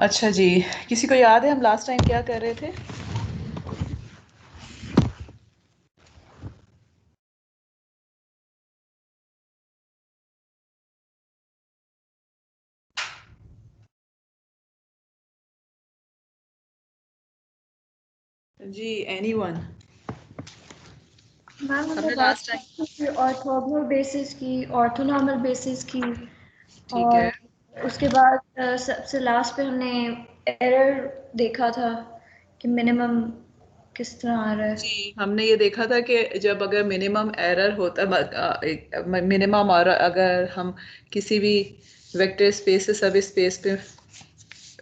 अच्छा जी, किसी को याद है हम लास्ट टाइम क्या कर रहे थे? जी, एनीवन? मैम हमने हमने बात लास्ट टाइम, की थी ऑर्थोगोनल बेसिस की, ऑर्थोनॉर्मल बेसिस की, ठीक है और उसके बाद सबसे लास्ट पे हमने एरर देखा था कि मिनिमम किस तरह आ रहा है। जी, हमने ये देखा था कि जब अगर मिनिमम एरर होता मिनिमम, और अगर हम किसी भी वेक्टर स्पेस से सब स्पेस पे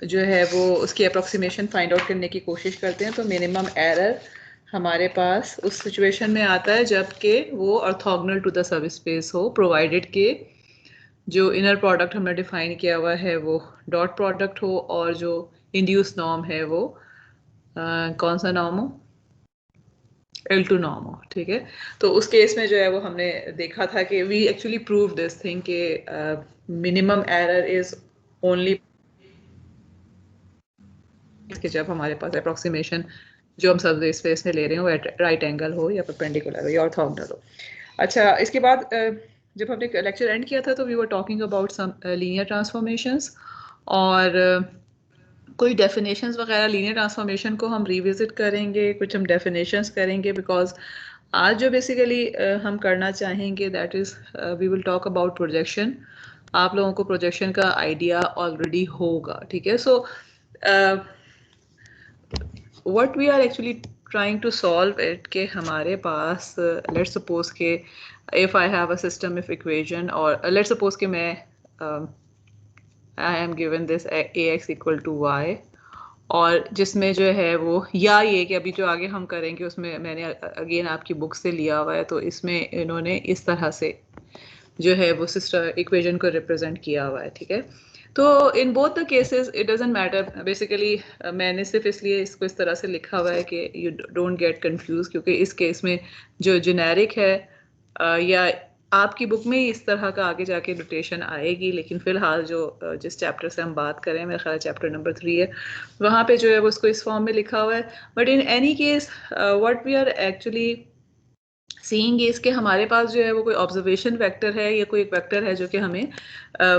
जो है वो उसकी अप्रोक्सीमेशन फाइंड आउट करने की कोशिश करते हैं, तो मिनिमम एरर हमारे पास उस सिचुएशन में आता है जबकि वो ऑर्थोगोनल टू द सब स्पेस हो, प्रोवाइडेड के जो इनर प्रोडक्ट हमने डिफाइन किया हुआ है वो डॉट प्रोडक्ट हो, और जो इंड्यूस नॉर्म है वो कौन सा नॉर्म हो? L2 नॉर्म हो, ठीक है। तो उस केस में जो है वो हमने देखा था कि we actually prove this thing कि मिनिमम एरर इज ओनली कि जब हमारे पास अप्रोक्सीमेशन जो हम सब स्पेस में ले रहे हो राइट एंगल हो या परपेंडिकुलर हो या ऑर्थोगोनल हो। अच्छा, इसके बाद जब हमने लेक्चर एंड किया था तो we were talking about some linear transformations, और कोई डेफिनेशंस वगैरह लीनियर ट्रांसफॉर्मेशन को हम रिविजिट करेंगे, कुछ हम डेफिनेशंस करेंगे, बिकॉज आज जो बेसिकली हम करना चाहेंगे that is we will talk about projection. आप लोगों को प्रोजेक्शन का आइडिया ऑलरेडी होगा, ठीक है। सो what we are actually trying to solve it कि हमारे पास let's suppose कि if I have a system of equation, और let's suppose कि मैं I am given this ax equal to y, और जिसमें जो है वो, या ये कि अभी जो आगे हम करेंगे उसमें मैंने अगेन आपकी बुक से लिया हुआ है, तो इसमें इन्होंने इस तरह से जो है वो सिस्टम इक्वेशन को रिप्रेजेंट किया हुआ है, ठीक है। तो in both the cases it doesn't matter basically, मैंने सिर्फ इसलिए इसको इस तरह से लिखा हुआ है कि यू डोंट गेट कंफ्यूज, क्योंकि इस केस में जो जेनेरिक है या आपकी बुक में ही इस तरह का आगे जाके नोटेशन आएगी, लेकिन फिलहाल जो जिस चैप्टर से हम बात करें, मेरा ख्याल चैप्टर नंबर 3 है, वहाँ पे जो है वो उसको इस फॉर्म में लिखा हुआ है। But in any case what we are actually seeing is के हमारे पास जो है वो कोई ऑब्जर्वेशन वेक्टर है या कोई एक वेक्टर है जो कि हमें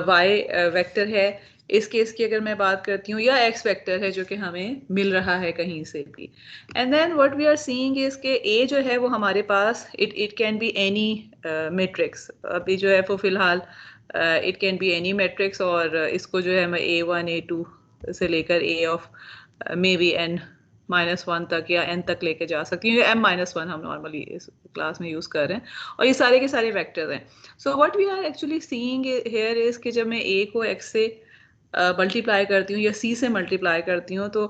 वाई वेक्टर है इस केस की अगर मैं बात करती हूँ, या एक्स वेक्टर है जो कि हमें मिल रहा है कहीं से भी। And then what we are seeing is के ए जो है वो हमारे पास it can be any matrix. अभी जो है वो फिलहाल it can be any matrix, और इसको जो है मैं A1 A2 से लेकर A of M by N -1 तक या n तक लेके जा सकती हूँ, m-1 हम नॉर्मली इस क्लास में यूज कर रहे हैं, और ये सारे के सारे वेक्टर्स हैं। So what we are actually seeing here is कि जब मैं a को x से मल्टीप्लाई करती हूँ या c से मल्टीप्लाई करती हूँ, तो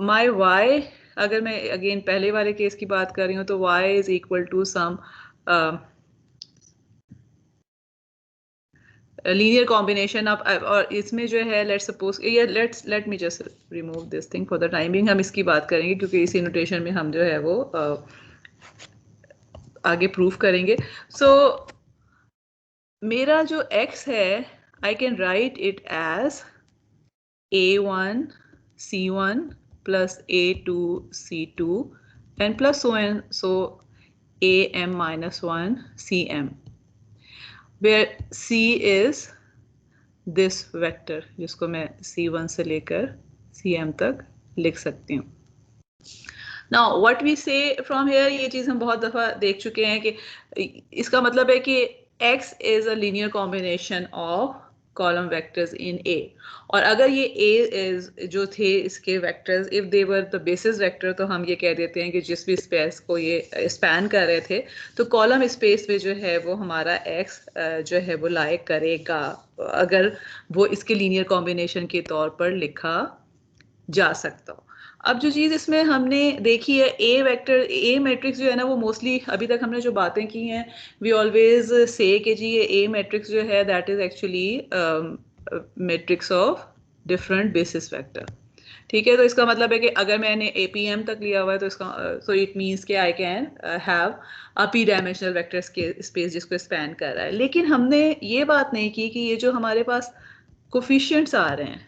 माय y, अगर मैं अगेन पहले वाले केस की बात कर रही हूँ, तो y is equal to some linear combination of, और इसमें जो है लेट्स सपोज ये let me just remove this thing for the timing, हम इसकी बात करेंगे क्योंकि इसी नोटेशन में हम जो है वो आगे प्रूफ करेंगे। सो मेरा जो x है I can write it as A1 C1 plus A2 C2 and plus so and so AM-1 CM, where C is this vector जिसको मैं C1 से लेकर CM तक लिख सकती हूँ। नाउ व्हाट वी से फ्रॉम हेयर, ये चीज़ हम बहुत दफ़ा देख चुके हैं कि इसका मतलब है कि X is a linear combination of column vectors in A, और अगर ये A इज जो थे इसके vectors if they were the basis vector, तो हम ये कह देते हैं कि जिस भी स्पेस को ये स्पैन कर रहे थे, तो कॉलम स्पेस में जो है वो हमारा X जो है वो लाइक करेगा अगर वो इसके लीनियर कॉम्बिनेशन के तौर पर लिखा जा सकता हो। अब जो चीज़ इसमें हमने देखी है, ए वेक्टर ए मैट्रिक्स जो है ना, वो मोस्टली अभी तक हमने जो बातें की हैं, वी ऑलवेज से कि जी ये ए मैट्रिक्स जो है that is actually matrix of different basis vector, ठीक है। तो इसका मतलब है कि अगर मैंने APM तक लिया हुआ है तो इसका सो इट मीन्स कि I can have a P dimensional vector space जिसको स्पैन कर रहा है। लेकिन हमने ये बात नहीं की कि ये जो हमारे पास कोफिशिएंट्स आ रहे हैं,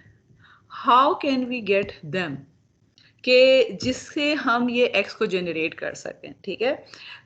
how can we get them, कि जिससे हम ये x को जनरेट कर सकें, ठीक है।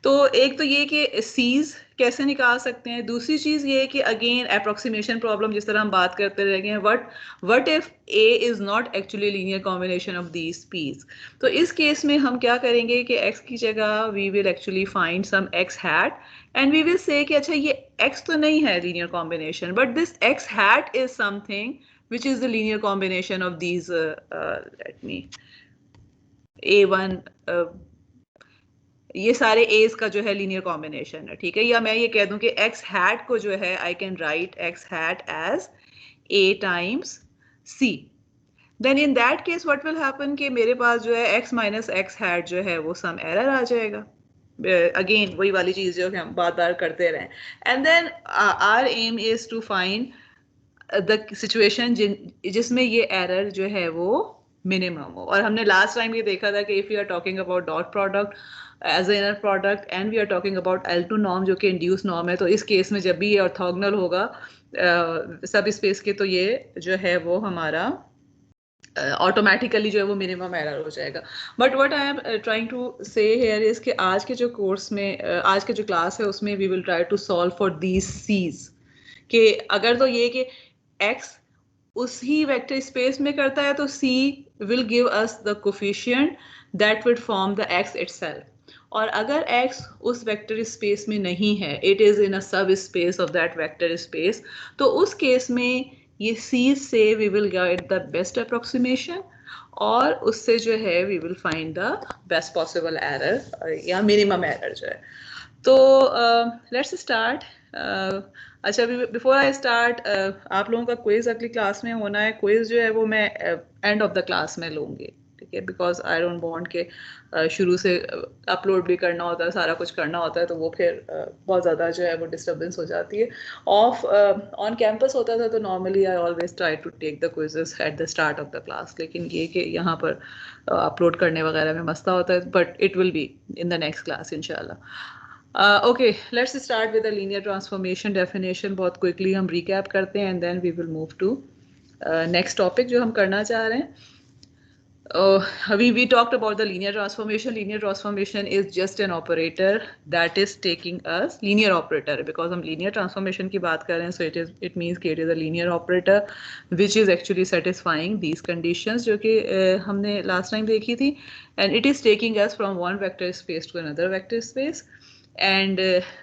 तो एक तो ये कि c's कैसे निकाल सकते हैं, दूसरी चीज़ ये कि अगेन अप्रोक्सीमेशन प्रॉब्लम, जिस तरह हम बात करते रह गए हैं, what if a is not actually linear combination of these p's। तो इस केस में हम क्या करेंगे कि x की जगह we will actually find some x hat and we will say कि अच्छा ये x तो नहीं है linear combination, but this x hat is something which is the linear combination of these let me A1 ये सारे एज का जो है लीनियर कॉम्बिनेशन है, ठीक है। या मैं ये कह दूं कि एक्स हैट को जो है I can write x hat as A times c. Then in that case what will happen कि मेरे पास जो है एक्स माइनस एक्स हैट जो है वो सम एरर आ जाएगा। अगेन वही वाली चीज जो हम बार बार करते रहें। And then our aim is to find the situation जिसमें ये एरर जो है वो मिनिमम हो। और हमने लास्ट टाइम ये देखा था कि if you are talking about dot product as a inner product and we are talking about L2 norm जो कि इंड्यूस नॉर्म है, तो इस केस में जब भी ये ऑर्थोगोनल होगा सब स्पेस के, तो ये जो है वो हमारा ऑटोमेटिकली जो है वो मिनिमम एरर हो जाएगा। But what I am trying to say here is कि आज के जो कोर्स में आज के जो क्लास है उसमें we will try to solve for these c's, कि अगर तो ये कि x उसी वेक्टर स्पेस में करता है तो c will give us the coefficient that will form the x itself. और अगर x उस वेक्टर स्पेस में नहीं है, इट इज इन अ सब space of that vector space, तो उस केस में ये c से we will get the best approximation और उससे जो है we will find the best possible error या मिनिमम एरर जो है। तो लेट्स स्टार्ट। अच्छा, बिफोर आई स्टार्ट, आप लोगों का क्विज अगली क्लास में होना है। क्विज जो है वो मैं एंड ऑफ द क्लास में लूँगी, ठीक है, बिकॉज आई डोंट वांट के शुरू से अपलोड भी करना होता है, सारा कुछ करना होता है, तो वो फिर बहुत ज़्यादा जो है वो डिस्टर्बेंस हो जाती है। ऑफ ऑन कैंपस होता था तो normally I always try to take the quizzes at the start of the class, लेकिन ये कि यहाँ पर अपलोड करने वगैरह में मसला होता है, but it will B in the next class इंशाल्लाह। Okay, let's start with the linear transformation definition. बहुत quickly हम recap करते हैं and then we will move to next topic जो हम करना चाह रहे हैं. We talked about the linear transformation. Linear transformation is just an operator that is taking us linear operator, because हम linear transformation की बात कर रहे हैं, so it means कि it is a linear operator which is actually satisfying these conditions जो कि हमने last time देखी थी, and it is taking us from one vector space to another vector space. And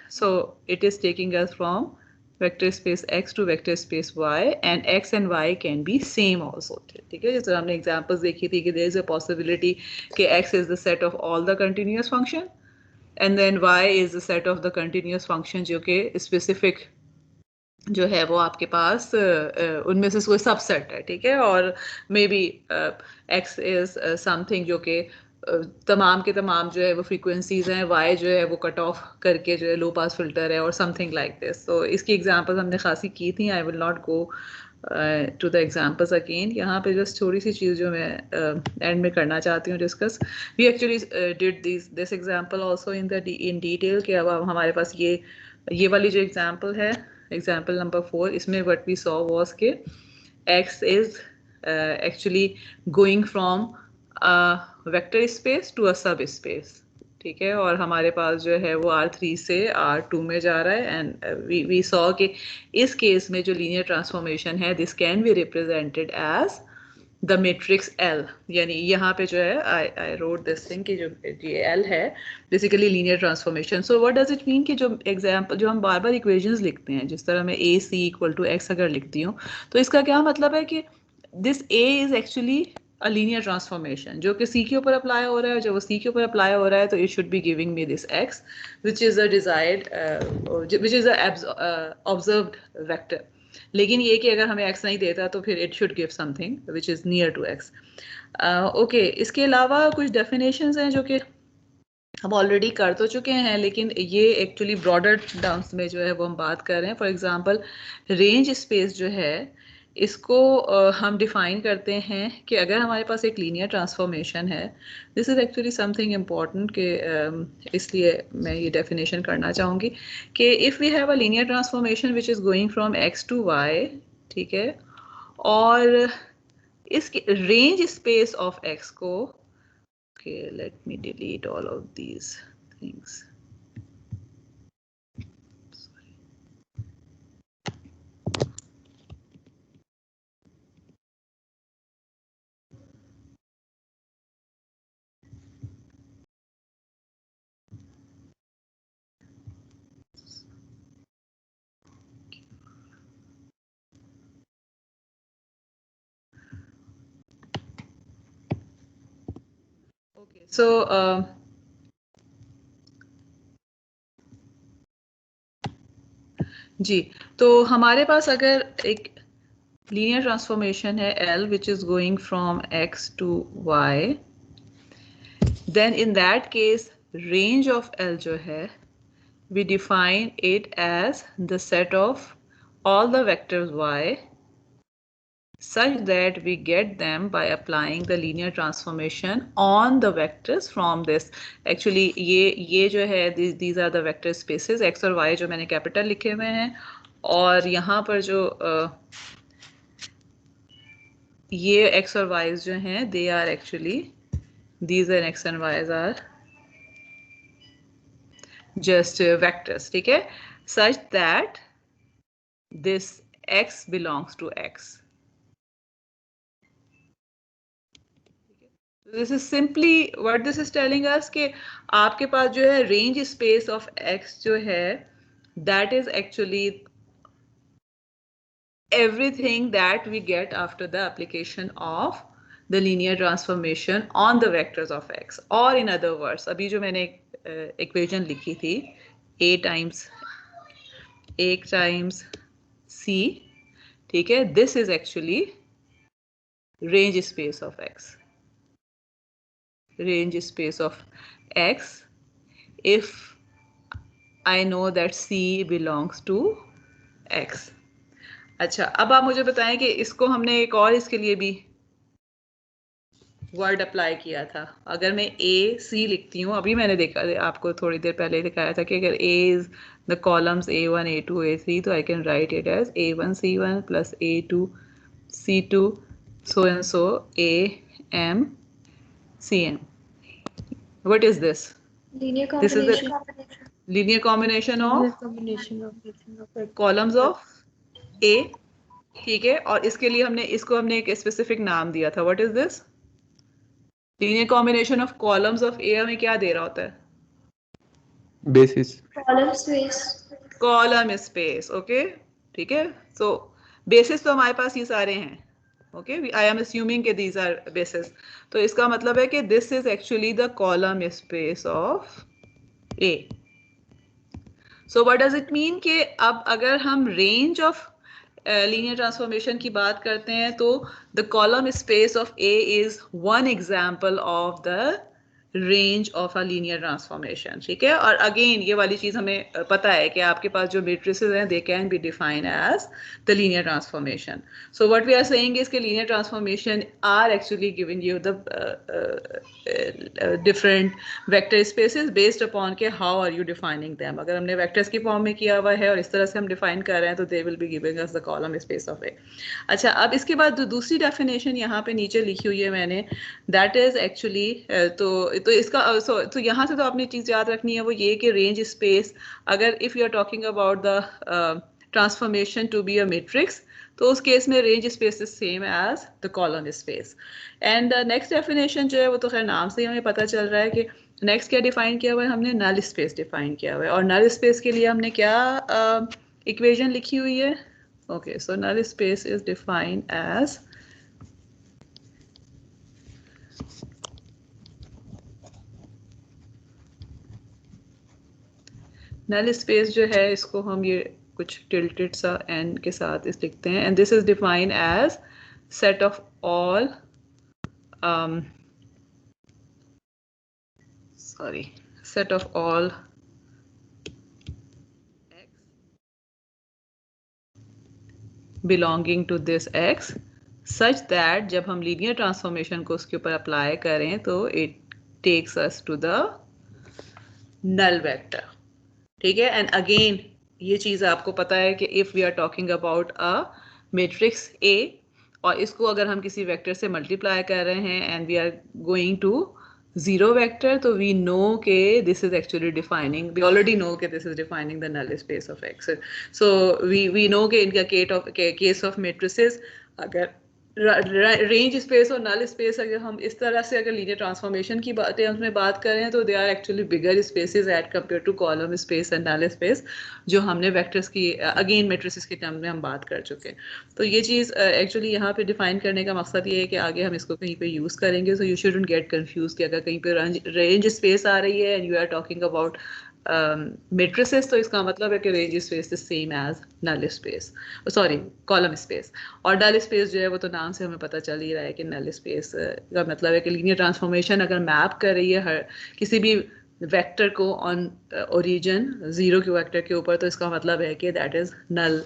so it is taking us from vector space x to vector space y, and x and y can be same also, ठीक है। जैसे हमने examples देखी थी कि there is a possibility कि x is the set of all the continuous function and then y is the set of the continuous function जो कि specific जो है वो आपके पास उनमें से कोई सबसेट है, ठीक है। और may be x is something जो कि तमाम के तमाम जो है वो फ्रीक्वेंसीज हैं, y जो है वो कट ऑफ करके जो है लो पास फिल्टर है और समथिंग लाइक दिस। तो इसकी एग्जांपल्स हमने खासी की थी, I will not go to the examples again. यहाँ पे जस्ट थोड़ी सी चीज़ जो मैं एंड में करना चाहती हूँ discuss. We actually did this example also in detail कि अब हमारे पास ये वाली जो एग्जांपल है, example number 4, इसमें what we saw was कि x is actually going from a vector space to a subspace, ठीक है। और हमारे पास जो है वो R3 से R2 में जा रहा है, एंड we saw कि इस केस में जो लीनियर ट्रांसफॉर्मेशन है this can be represented as the matrix L, यानी यहाँ पे जो है आई रोट दिस थिंग कि जो ये L है basically linear transformation. So what does it mean कि जो एग्जाम्पल जो हम बार बार इक्वेशंस लिखते हैं, जिस तरह मैं a c equal to x अगर लिखती हूँ, तो इसका क्या मतलब है कि this a is actually a linear transformation जो कि c के ऊपर अप्लाई हो रहा है। जब वो c के ऊपर अप्लाई हो रहा है तो it should be giving me this x which is a desired which is a observed vector. लेकिन ये कि अगर हमें x नहीं देता तो फिर it should give something which is near to x। Okay, इसके अलावा कुछ डेफिनेशंस हैं जो कि हम ऑलरेडी कर तो चुके हैं, लेकिन ये एक्चुअली ब्रॉडर टर्म्स में जो है वो हम बात कर रहे हैं। फॉर एग्जांपल रेंज स्पेस जो है इसको हम डिफाइन करते हैं कि अगर हमारे पास एक लीनियर ट्रांसफॉर्मेशन है, this is actually something important के इसलिए मैं ये डेफिनेशन करना चाहूँगी कि if we have a linear transformation which is going from x to y, ठीक है, और इसके रेंज स्पेस ऑफ x को, okay, let me delete all of these things. Okay, so जी, तो हमारे पास अगर एक लीनियर ट्रांसफॉर्मेशन है L which is going from x to y, then in that case range of L जो है we define it as the set of all the vectors y such that we get them by applying the linear transformation on the vectors from this. Actually ये जो है these are the vector spaces x और y जो मैंने capital लिखे हुए हैं, और यहाँ पर जो ये x और y जो हैं they are actually, these are x and y's are just vectors, ठीक है, such that this x belongs to x. This is simply what this is telling us कि आपके पास जो है range space of x जो है that is actually everything that we get after the application of the linear transformation on the vectors of x. Or in other words, अभी जो मैंने equation लिखी थी a times c, ठीक है, this is actually range space of x. Range space of x if I know that c belongs to x. अच्छा, अब आप मुझे बताएं कि इसको हमने एक और इसके लिए भी वर्ड अप्लाई किया था. अगर मैं a c लिखती हूँ, अभी मैंने देखा आपको थोड़ी देर पहले दिखाया था कि अगर a is the columns a1 a2 a3 तो I can write it as a1 c1 plus a2 c2 so and so a m cn. What is this? Linear This is the combination. linear combination of columns of A, ठीक है, और इसके लिए हमने एक specific नाम दिया था. What is this? Linear combination of columns of A हमें क्या दे रहा होता है? बेसिस. Column space. ओके, ठीक है. सो बेसिस तो हमारे पास ये सारे हैं. ओके, आई एम अस्यूमिंग कि दीज आर बेसिस. तो इसका मतलब है कि this is actually the column space of A. So what does it mean कि अब अगर हम रेंज ऑफ लीनियर ट्रांसफॉर्मेशन की बात करते हैं तो the column space of A is one example of the range of a linear transformation. ठीक है, और अगेन ये वाली चीज हमें पता है कि आपके पास जो मेट्रिसेस हैं they can be defined as the linear transformation. So what we are saying is के linear transformation are actually giving you the different vector spaces based upon के how are you defining them. अगर हमने vectors की form में किया हुआ है और इस तरह से हम डिफाइन कर रहे हैं तो they will be giving us the column space of A. अच्छा, अब इसके बाद जो दूसरी डेफिनेशन यहाँ पे नीचे लिखी हुई है मैंने, दैट इज एक्चुअली तो इसका तो यहाँ से तो आपने चीज़ याद रखनी है वो ये कि रेंज स्पेस, अगर if you are talking about the transformation to be a matrix तो उस केस में range space is same as the column space. And next definition जो है वो तो खैर नाम से ही हमें पता चल रहा है कि नेक्स्ट क्या डिफाइन किया हुआ है, हमने नल स्पेस डिफाइन किया हुआ है. और नल स्पेस के लिए हमने क्या इक्वेशन लिखी हुई है? Okay, so null space is defined as null space जो है इसको हम ये कुछ टिल्टेड सा एन के साथ इस लिखते हैं. And this is defined as set of all set of all x belonging to this x such that जब हम लीनियर ट्रांसफॉर्मेशन को उसके ऊपर अप्लाई करें तो it takes us to the null vector. ठीक है, एंड अगेन ये चीज़ आपको पता है कि if we are talking about a matrix A और इसको अगर हम किसी वेक्टर से मल्टीप्लाई कर रहे हैं and we are going to zero vector, तो वी नो के this is actually defining, we already know के this is defining the null space of X. So we know के इनका केस ऑफ मेट्रिसेस, अगर range space और null space अगर हम इस तरह से अगर लीनियर ट्रांसफॉर्मेशन की बातें उसमें बात करें तो they are actually bigger spaces at compare to column space and null space, जो हमने वेक्टर्स की अगेन मेट्रिसेस के टर्म में हम बात कर चुके हैं. तो ये चीज़ एक्चुअली यहाँ पे डिफाइन करने का मकसद ये है कि आगे हम इसको कहीं पे यूज़ करेंगे. So you shouldn't get confuse कि अगर कहीं पे रेंज स्पेस आ रही है and you are talking about matrices, तो इसका मतलब है कि range space is same as null space, sorry column space. और नल स्पेस जो है वो तो नाम से हमें पता चल ही रहा है कि नल स्पेस का मतलब है कि लीनियर ट्रांसफॉर्मेशन अगर मैप कर रही है हर किसी भी वेक्टर को ऑन ओरिजिन जीरो के वेक्टर के ऊपर, तो इसका मतलब है कि that is null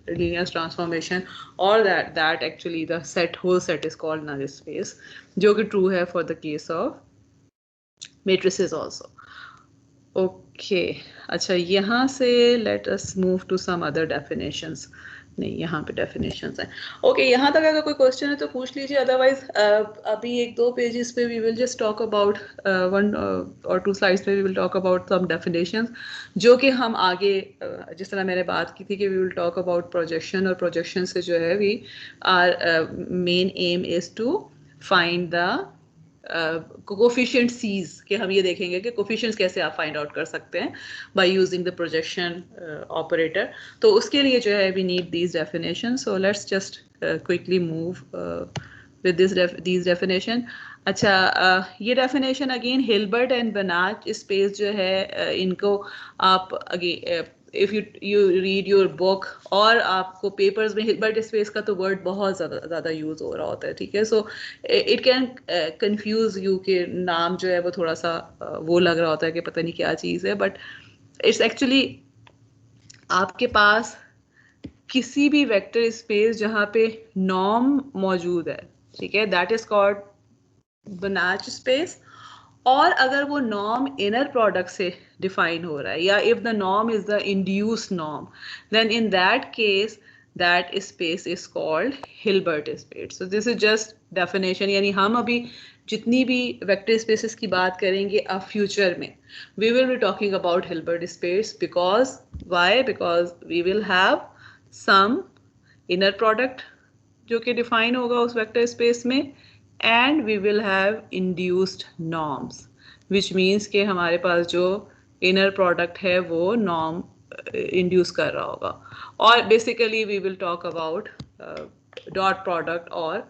linear transformation, और that actually the set whole set is called null space, जो कि ट्रू है for the case of matrices also. Okay, अच्छा यहाँ से let us move to some other definitions. नहीं, यहाँ पे डेफिनेशंस हैं. ओके, यहाँ तक अगर कोई क्वेश्चन है तो पूछ लीजिए, अदरवाइज अभी एक दो पेजेस पे we will just talk about one और टू स्लाइड्स पे we will talk about some definitions, जो कि हम आगे जिस तरह मैंने बात की थी कि we will talk about projection, और प्रोजेक्शन से जो है we are main aim is to find the coefficient c's, कि हम ये देखेंगे कि कोफिशिएंट्स कैसे आप फाइंड आउट कर सकते हैं by using the projection operator. तो उसके लिए जो है we need these definition. So let's just quickly move with these definition. अच्छा, ये definition again Hilbert and Banach space जो है इनको आप again if you read your book और आपको पेपर्स में हिल्बर्ट स्पेस का तो वर्ड बहुत ज़्यादा यूज़ हो रहा होता है, ठीक है. So it can confuse you के नाम जो है वो थोड़ा सा वो लग रहा होता है कि पता नहीं क्या चीज़ है, बट इट्स एक्चुअली आपके पास किसी भी वेक्टर स्पेस जहाँ पे नॉर्म मौजूद है, ठीक है, that is called Banach space. और अगर वो नॉर्म इनर प्रोडक्ट से डिफाइन हो रहा है, या if the norm is the induced norm, then in that case that space is called Hilbert space. So this is just definition, यानी हम अभी जितनी भी वेक्टर स्पेसेस की बात करेंगे अब फ्यूचर में, we will be talking about Hilbert space. Because why? Because we will have some inner product जो कि डिफाइन होगा उस वेक्टर स्पेस में, and we will have induced norms, which means कि हमारे पास जो inner product है वो norm induce कर रहा होगा. और basically we will talk about dot product, और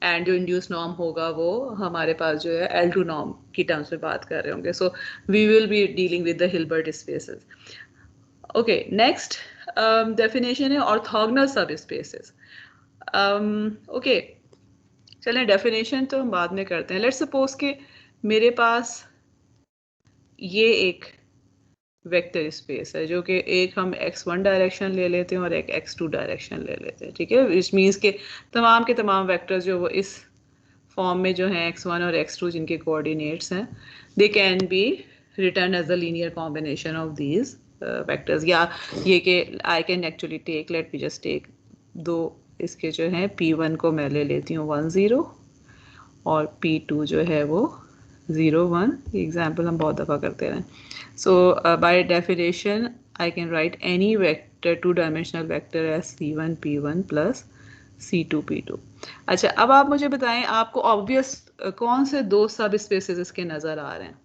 and जो induced norm होगा वो हमारे पास जो है L2 norm की terms में बात कर रहे होंगे. So we will be dealing with the Hilbert spaces. Okay, next definition है orthogonal subspaces. Okay, चलें डेफिनेशन तो हम बाद में करते हैं. लेट्स सपोज कि मेरे पास ये एक वेक्टर स्पेस है जो कि एक हम x1 डायरेक्शन ले लेते हैं और एक x2 डायरेक्शन ले लेते हैं, ठीक है. विच मीन्स के तमाम वेक्टर्स जो वो इस फॉर्म में जो हैं x1 और x2 जिनके कोऑर्डिनेट्स हैं, they can be written as a linear combination of these vectors. या ये कि I can actually take, let me just take दो इसके जो है P1 को मैं ले लेती हूँ 1 0 और P2 जो है वो 0 1. ये एग्जाम्पल हम बहुत दफ़ा करते हैं. So by definition I can write any vector two dimensional vector as C1 P1 plus C2 P2. अच्छा, अब आप मुझे बताएं आपको ऑब्वियस कौन से दो सब स्पेसेस इसके नज़र आ रहे हैं.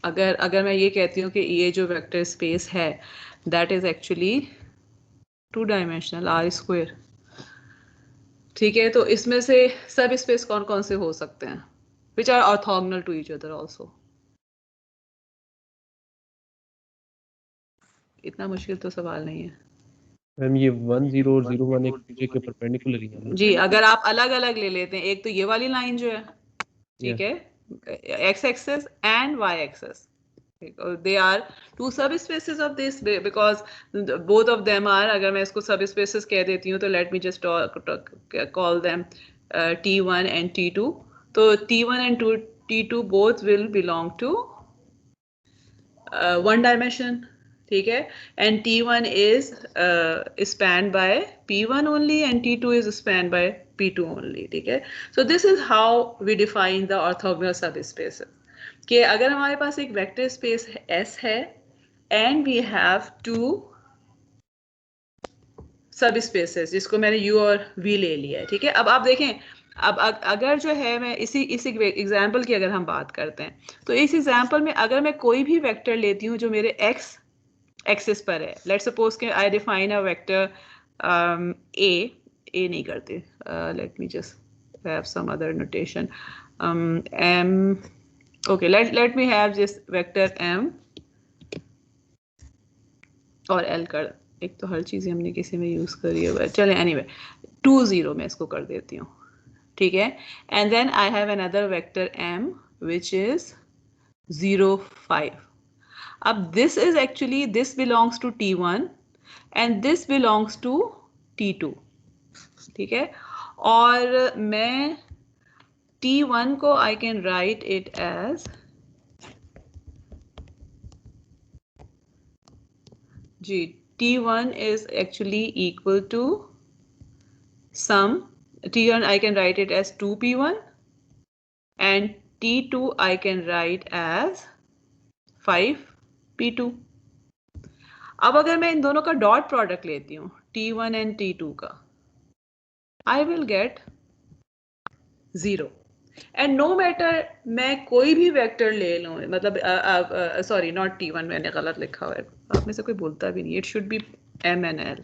अगर मैं ये कहती हूँ कि ये जो वेक्टर स्पेस है that is actually two dimensional R square, ठीक है. तो इसमें से सब स्पेस कौन कौन से हो सकते हैं which are orthogonal to each other also? इतना मुश्किल तो सवाल नहीं है मैम. ये 1 0 और 0 1 एक दूसरे के परपेंडिकुलर ही है जी. अगर आप अलग अलग ले लेते हैं, एक तो ये वाली लाइन जो है, ठीक है, x axis and y axis, they are two subspaces of this because both of them are, अगर मैं इसको subspaces कह देती हूँ तो let me just call them T1 and T2. तो T1 and T2 both will belong to one dimension, ठीक है, and T1 is spanned by P1 only and T2 is spanned by P2 only, ठीक है. So this is how we define the orthogonal subspaces. कि अगर हमारे पास एक vector space S है and we have two सब स्पेसेस जिसको मैंने U और V ले लिया है, ठीक है. अब आप देखें, अब अगर जो है मैं इसी एग्जाम्पल की अगर हम बात करते हैं, तो इस एग्जाम्पल में अगर मैं कोई भी वेक्टर लेती हूँ जो मेरे x एक्सिस पर है, लेट्स सपोज कि I define a vector A नहीं करते, let me just have some other notation, m, okay, let me have this vector m और l कर, एक तो हर चीज़ हमने किसी में यूज़ करी है, चले एनीवे 2 0 में इसको कर देती हूँ, ठीक है. And then I have another vector m which is 0 5. अब this is actually, this belongs to T1 and this belongs to T2, ठीक है. और मैं T1 को I can write it as G, T1 is actually equal to sum, T1 I can write it as 2P1 and T2 I can write as 5P2. अब अगर मैं इन दोनों का डॉट प्रोडक्ट लेती हूँ T1 एंड T2 का, I will get 0. And no matter मैं कोई भी वेक्टर ले लूँ, मतलब सॉरी नॉट T1, मैंने गलत लिखा हुआ है, आप में से कोई बोलता भी नहीं, it should B M and L,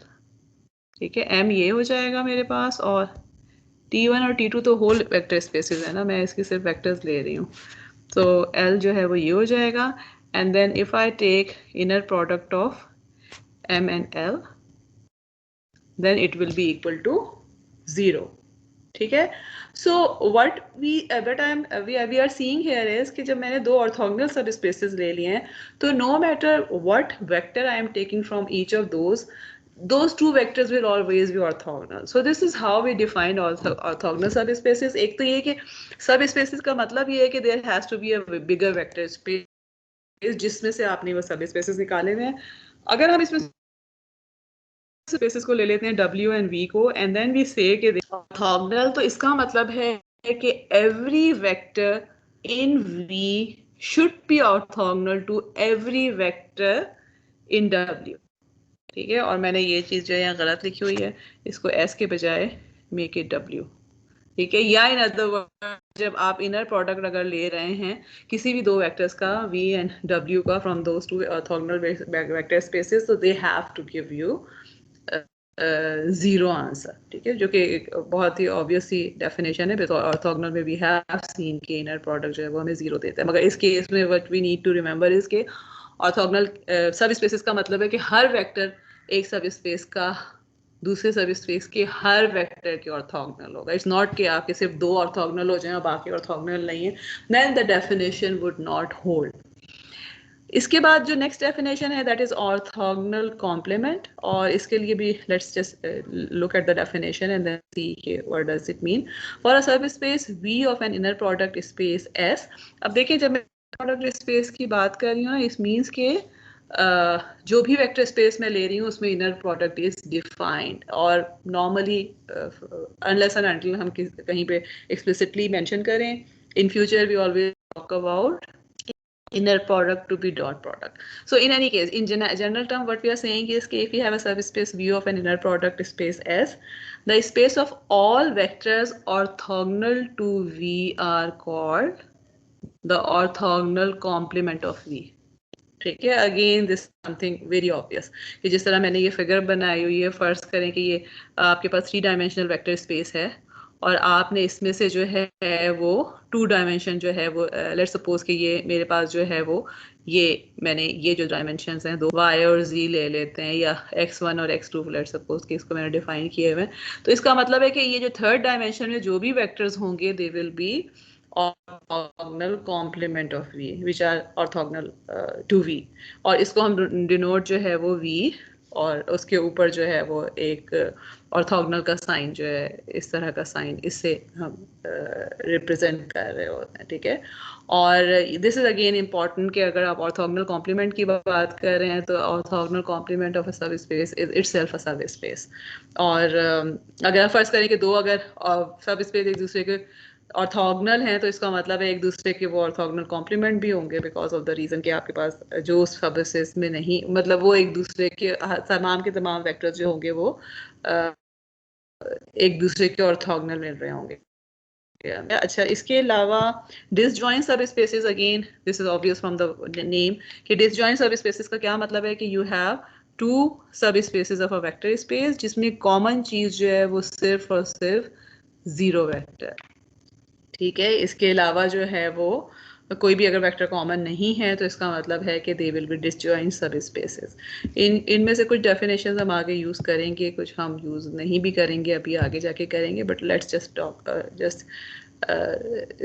ठीक है. M ये हो जाएगा मेरे पास और T1 और T2 तो होल वेक्टर स्पेसेस है ना, मैं इसकी सिर्फ वेक्टर्स ले रही हूँ, तो L जो है वो ये हो जाएगा. And then if I take inner product of M and L then it will be equal to 0, ठीक है. So what we are seeing here is कि जब मैंने दो ऑर्थोगोनल सब स्पेसेस ले लिए हैं, तो no matter what vector I am taking from each of those two vectors will always be orthogonal. So this is how we define orthogonal subspaces. एक तो ये कि subspaces का मतलब ये है कि there has to be a bigger vector space जिसमें से आपने वो subspaces निकाले हुए हैं. अगर हम इसमें स्पेसेस को ले लेते हैं W and V को and then we say कि orthogonal, तो इसका मतलब है कि every vector in V should be orthogonal to every vector in W, ठीक है. और मैंने ये चीज़ जो है यहाँ गलत लिखी हुई है, इसको S के बजाय मेक इट W, ठीक है. या इन अदर वर्ड जब आप इनर प्रोडक्ट अगर ले रहे हैं किसी भी दो वेक्टर्स का V एंड W का from those two orthogonal vector spaces, तो they have to give you 0 answer, ठीक है, जो कि एक बहुत ही ऑब्वियस सी डेफिनेशन है. तो ऑर्थोगोनल में वी हैव सीन के इनर प्रोडक्ट जो है वो हमें 0 देता है, मगर इस केस में what we need to remember is के ऑर्थोगोनल सब स्पेसेस का मतलब है कि हर वेक्टर एक सब स्पेस का दूसरे सब स्पेस के हर वेक्टर के ऑर्थोगोनल होगा. इट्स नॉट कि आपके सिर्फ दो ऑर्थोगोनल हो जाएं और बाकी ऑर्थोगोनल नहीं है, then the definition would not hold. इसके बाद जो नेक्स्ट डेफिनेशन है दैट इज ऑर्थोगोनल कॉम्प्लीमेंट, और इसके लिए भी let's just look at the definition and then see what does it mean. For a सब space V of an inner product space S. अब देखिए जब मैं प्रोडक्ट स्पेस की बात कर रही हूँ ना, इस मीन्स के जो भी वेक्टर स्पेस मैं ले रही हूँ उसमें इनर प्रोडक्ट इज डिफाइंड, और नॉर्मली अनलेस एंड अनटिल हम कहीं पे एक्सप्लिसिटली मेंशन करें, in future we always talk about inner product to be dot product. So in any case, in general term, what we are saying is if we have a subspace V of an inner product space S, the space of all vectors orthogonal to V are called the orthogonal complement of V. ठीक है. Again this something very obvious कि जिस तरह मैंने ये figure बनाई हुई है, फर्ज करें कि ये आपके पास 3 डायमेंशनल वेक्टर स्पेस है और आपने इसमें से जो है वो 2 डायमेंशन जो है वो लेट्स सपोज कि ये मेरे पास जो है वो मैंने ये जो डायमेंशंस हैं दो y और z ले लेते हैं, या x1 और x2 लेट्स सपोज कि इसको मैंने डिफाइन किए हुए हैं. तो इसका मतलब है कि ये जो थर्ड डायमेंशन में जो भी वेक्टर्स होंगे दे will B orthogonal complement of V which are orthogonal to V, और इसको हम डिनोट जो है वो V और उसके ऊपर जो है वो एक ऑर्थोगोनल का साइन जो है, इस तरह का साइन, इससे हम रिप्रेजेंट कर रहे होते हैं, ठीक है। और दिस इज अगेन इम्पॉर्टेंट कि अगर आप ऑर्थोगोनल कॉम्प्लीमेंट की बात कर रहे हैं तो ऑर्थोगोनल कॉम्प्लीमेंट ऑफ अ सब स्पेस इज इटसेल्फ अ सब स्पेस। और अगर आप फर्ज करें कि दो अगर सब स्पेस एक दूसरे के ऑर्थोगोनल हैं तो इसका मतलब है एक दूसरे के वो ऑर्थोगोनल कॉम्प्लीमेंट भी होंगे, बिकॉज ऑफ द रीजन कि आपके पास जो सब स्पेस में नहीं, मतलब वो एक दूसरे के तमाम के तमाम वेक्टर्स जो होंगे वो एक दूसरे के ऑर्थोगोनल मिल रहे होंगे। अच्छा, इसके अलावा डिसजॉइंट सब spaces, again this is obvious from the name कि डिसजॉइंट सब स्पेसेस का क्या मतलब है कि यू हैव टू सब spaces of a vector space जिसमें कॉमन चीज जो है वो सिर्फ और सिर्फ जीरो वेक्टर, ठीक है। इसके अलावा जो है वो कोई भी अगर वेक्टर कॉमन नहीं है तो इसका मतलब है कि दे विल बी डिसजॉइंट सब स्पेसेस। इनमें से कुछ डेफिनेशंस हम आगे यूज़ करेंगे, कुछ हम यूज़ नहीं भी करेंगे, अभी आगे जाके करेंगे, but let's just talk just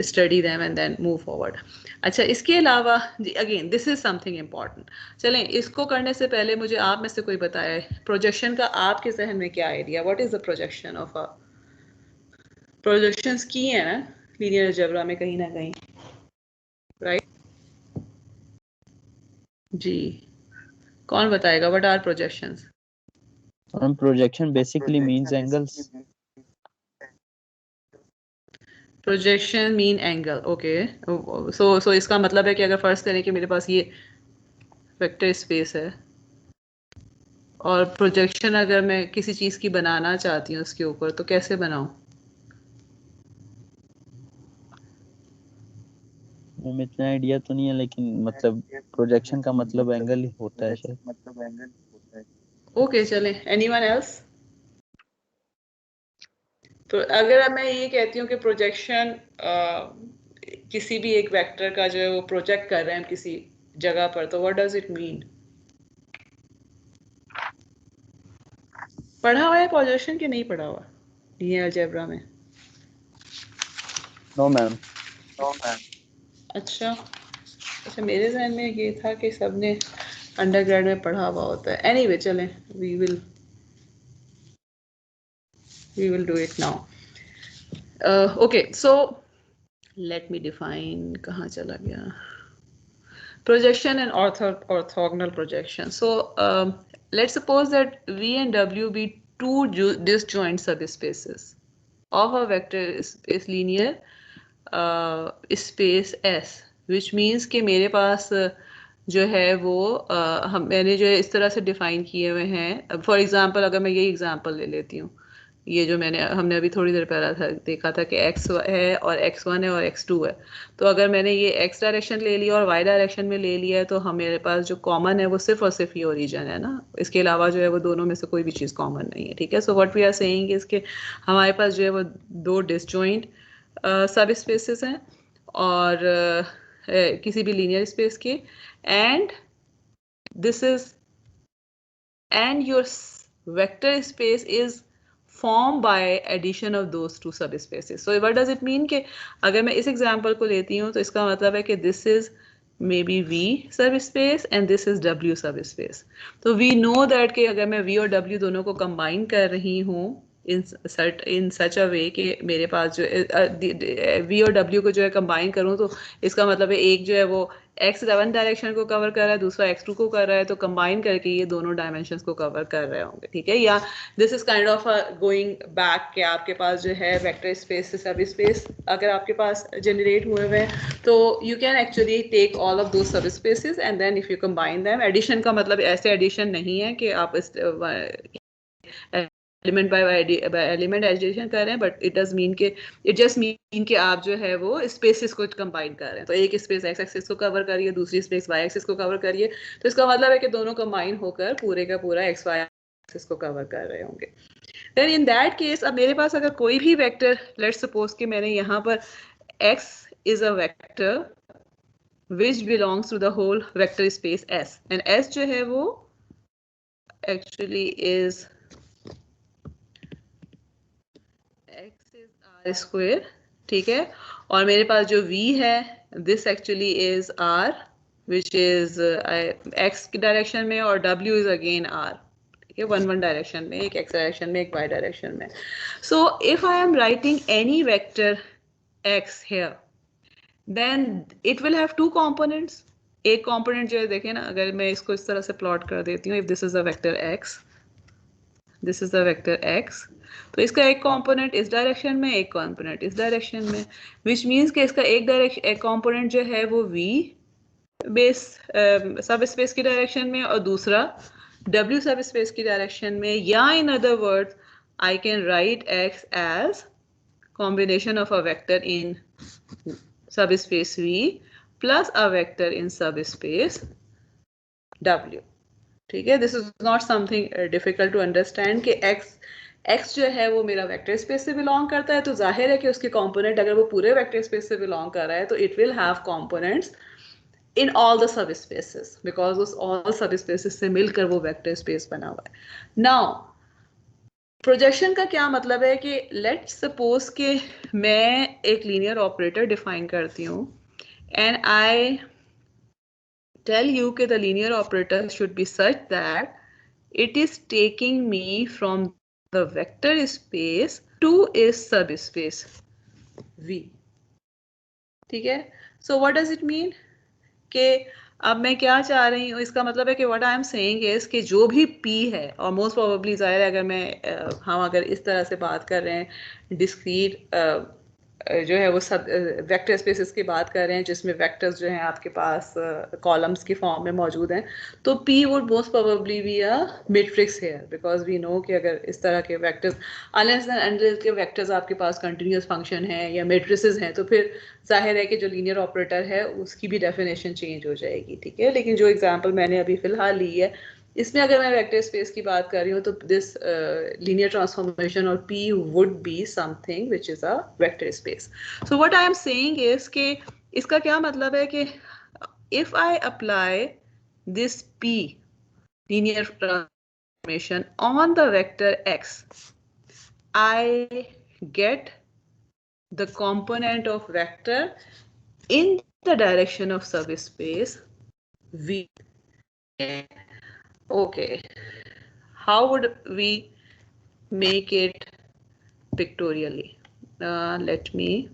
study them and then move forward. अच्छा, इसके अलावा again this is something important. चलें, इसको करने से पहले मुझे आप में से कोई बताए प्रोजेक्शन का आपके जहन में क्या idea, what is the projection of a, projections की है ना लीनियर अलजेब्रा में कहीं ना कहीं, राइट? जी, कौन बताएगा what are projections? Projection basically means angles. Projection mean angle, okay. So इसका मतलब है कि अगर फर्ज करें कि मेरे पास ये वेक्टर स्पेस है और प्रोजेक्शन अगर मैं किसी चीज़ की बनाना चाहती हूँ उसके ऊपर, तो कैसे बनाऊँ? मुझे इतना आइडिया तो नहीं है, लेकिन मतलब प्रोजेक्शन का मतलब एंगल ही होता है शायद। ओके, चलें, एनीवन एल्स? तो अगर मैं ये कहती हूँ कि प्रोजेक्शन किसी भी एक वेक्टर का जो है वो प्रोजेक्ट कर रहे हैं किसी जगह पर, तो व्हाट डज इट मीन? पढ़ा हुआ है प्रोजेक्शन कि नहीं पढ़ा हुआ लीनियर अलजेब्रा में? No ma'am. अच्छा, अच्छा, मेरे जहन में ये था कि सबने अंडरग्रेड में पढ़ा हुआ होता है। एनीवे, चलें, we will do it now. Okay, so let me define, कहाँ चला गया? Projection and orthogonal projection. So let's suppose that V and W be two disjoint subspaces of a vector space linear space S, which means कि मेरे पास जो है वो मैंने जो है इस तरह से डिफाइन किए हुए हैं। फॉर एग्जांपल अगर मैं यही एग्जांपल ले लेती हूँ, ये जो हमने अभी थोड़ी देर पहले देखा था कि x है और x1 है और x2 है, तो अगर मैंने ये x डायरेक्शन ले लिया और y डायरेक्शन में ले लिया है तो हमारे पास जो कॉमन है वो सिर्फ और सिर्फ ये ओरिजिन है ना, इसके अलावा जो है वो दोनों में से कोई भी चीज़ कॉमन नहीं है, ठीक है। So what we are saying is कि हमारे पास जो है वो दो डिसजॉइंट सब स्पेसेस हैं और किसी भी लीनियर स्पेस के, and this is and your vector space is formed by addition of those two subspaces. So what does it mean कि अगर मैं इस example को लेती हूँ तो इसका मतलब है कि this is maybe V subspace and this is W subspace. तो we know that कि अगर मैं V और W दोनों को combine कर रही हूँ in such a way कि मेरे पास जो V और W को जो है combine करूँ तो इसका मतलब है एक जो है वो x1 डायरेक्शन को कवर कर रहा है, दूसरा x2 को कर रहा है, तो कंबाइन करके ये दोनों डायमेंशंस को कवर कर रहे होंगे, ठीक है। या this is kind of going back कि आपके पास जो है वेक्टर स्पेस से सब स्पेस अगर आपके पास जनरेट हुए हुए हैं तो you can actually take all of दो sub spaces and then if you combine them. Addition का मतलब ऐसे एडिशन नहीं है कि आप इस एलिमेंट बाय एलिमेंट एडिशन कर रहे हैं, बट इट डज मीन के इट जस्ट मीन कि आप जो है वो स्पेसेस को कंबाइन कर रहे हैं, तो एक स्पेस एक्स एक्सिस को कवर करिए, दूसरी स्पेस वाई एक्सिस को कवर करिए, तो इसका मतलब है कि दोनों कंबाइन होकर पूरे का पूरा एक्स वाई एक्सिस को कवर कर रहे होंगे। देन इन दैट केस अब मेरे पास अगर कोई भी वेक्टर, लेट्स सपोज कि मैंने यहाँ पर x is a vector which belongs to the whole vector space S, and S जो है वो actually is x is r square, ठीक है, और मेरे पास जो v है this actually is r which is x की डायरेक्शन में और w इज अगेन r, ठीक है, वन डायरेक्शन में, एक x डायरेक्शन में, एक y डायरेक्शन में. So if I am writing any vector x here, then it will have two components. एक component जो है देखें ना, अगर मैं इसको इस तरह से plot कर देती हूँ, if this is a vector x, this is the vector x, तो इसका एक component इस direction में, एक component इस direction में, which means कि इसका एक component जो है वो v बेस सब स्पेस की डायरेक्शन में और दूसरा w सब स्पेस की डायरेक्शन में, या in other words I can write x as combination of a vector in subspace v plus a vector in subspace w. ठीक है, this is not something difficult to understand कि x जो है वो मेरा वेक्टर स्पेस से belong करता है, तो जाहिर है कि उसके कंपोनेंट अगर वो पूरे वेक्टर स्पेस से बिलोंग कर रहा है तो it will have components in all the subspaces because उस all subspaces से मिलकर वो वेक्टर स्पेस बना हुआ है. Now प्रोजेक्शन का क्या मतलब है कि लेट्स सपोज कि मैं एक लीनियर ऑपरेटर डिफाइन करती हूँ एंड आई टेल यू कि the linear operator should be such that it is taking me from the vector space two is सब स्पेस v. ठीक है, so what does it mean कि अब मैं क्या चाह रही हूँ, इसका मतलब है कि what I am saying is कि जो भी p है, और मोस्ट प्रोबेबली जाहिर है अगर मैं हम अगर इस तरह से बात कर रहे हैं डिस्क्रीट जो है वो सब वेक्टर स्पेसेस की बात कर रहे हैं जिसमें वेक्टर्स जो हैं आपके पास कॉलम्स की फॉर्म में मौजूद हैं, तो p would most probably be a matrix here because we know कि अगर इस तरह के वेक्टर्स अनलेस एंड अनटिल के वेक्टर्स आपके पास कंटिन्यूस फंक्शन है या मैट्रिसेस हैं, तो फिर जाहिर है कि जो लीनियर ऑपरेटर है उसकी भी डेफिनेशन चेंज हो जाएगी. ठीक है, लेकिन जो एग्जांपल मैंने अभी फिलहाल ली है इसमें अगर मैं वेक्टर स्पेस की बात कर रही हूँ तो दिस लीनियर ट्रांसफॉर्मेशन और p would be something which is a vector space. So what I am saying is कि इसका क्या मतलब है कि if I apply this p linear transformation on the vector x, I get the component of vector in the direction of subspace v. Okay, how would we make it pictorially? Let me.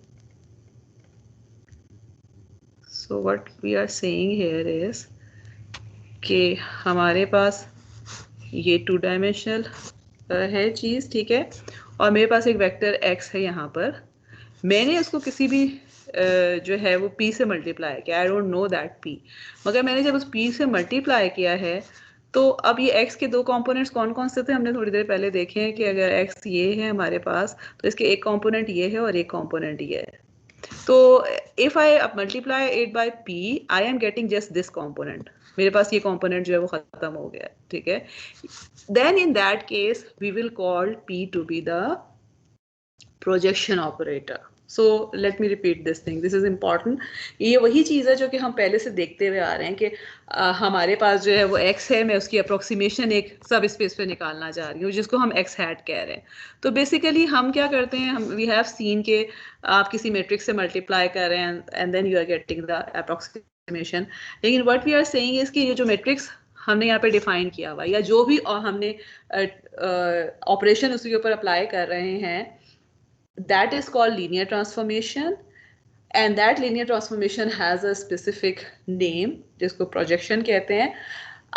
So what we are saying here is कि हमारे पास ये 2 dimensional है चीज़, ठीक है, और मेरे पास एक vector x है यहाँ पर. मैंने उसको किसी भी जो है वो p से मल्टीप्लाई किया, I don't know that p, मगर मैंने जब उस p से मल्टीप्लाई किया है तो अब ये x के दो कंपोनेंट्स कौन कौन से थे हमने थोड़ी देर पहले देखे हैं कि अगर x ये है हमारे पास तो इसके एक कंपोनेंट ये है और एक कंपोनेंट ये है. तो if I multiply it by p I am getting just this component, मेरे पास ये कंपोनेंट जो है वो खत्म हो गया. ठीक है, then in that case we will call p to be the projection operator. So let me repeat this thing, this is important. ये वही चीज़ है जो कि हम पहले से देखते हुए आ रहे हैं कि हमारे पास जो है वो x है, मैं उसकी अप्रोक्सीमेशन एक सब स्पेस पे निकालना चाह रही हूँ जिसको हम x हैट कह रहे हैं. तो बेसिकली हम क्या करते हैं, हम वी हैव सीन के आप किसी मैट्रिक्स से मल्टीप्लाई कर रहे हैं and then you are getting the approximation. लेकिन what we are saying is कि ये जो मैट्रिक्स हमने यहाँ पे डिफाइन किया हुआ या जो भी हमने ऑपरेशन उसके ऊपर अप्लाई कर रहे हैं, that is called linear transformation, and that linear transformation has a specific name जिसको projection कहते हैं.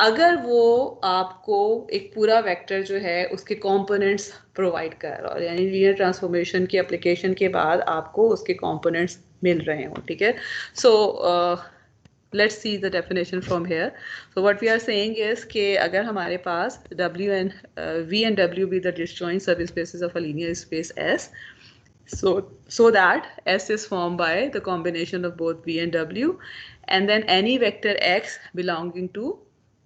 अगर वो आपको एक पूरा वेक्टर जो है उसके कंपोनेंट्स प्रोवाइड कर रहा हो, यानी लीनियर ट्रांसफॉर्मेशन की एप्लीकेशन के बाद आपको उसके कंपोनेंट्स मिल रहे हों. ठीक है, सो let's see the definition from here. So what we are saying is कि अगर हमारे पास w and v and w be the disjoint subspaces of a linear space S, so that S is formed by the combination of both v and w, and then any vector x belonging to,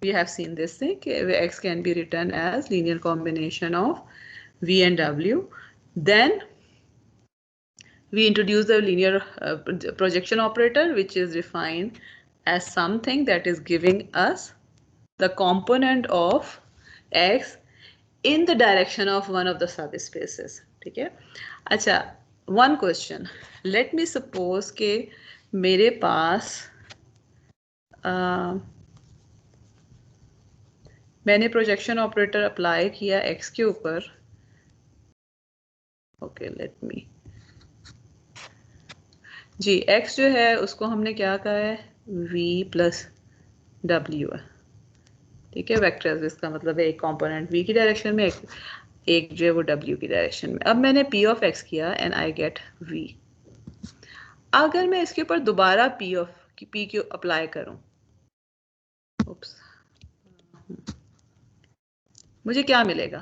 we have seen this thing, x can be written as linear combination of v and w. Then we introduce the linear projection operator, which is defined as something that is giving us the component of x in the direction of one of the subspaces. ठीक है, अच्छा, one question, let me suppose कि मेरे पास मैंने projection operator apply किया x के ऊपर, okay let मी जी, x जो है उसको हमने क्या कहा है, v प्लस w है, ठीक है, वेक्टर इसका मतलब है एक कंपोनेंट v की डायरेक्शन में, एक जो है वो w की डायरेक्शन में। अब मैंने p ऑफ x किया एंड आई गेट v। अगर मैं इसके ऊपर दोबारा p को अप्लाई करूं, उप्स, मुझे क्या मिलेगा?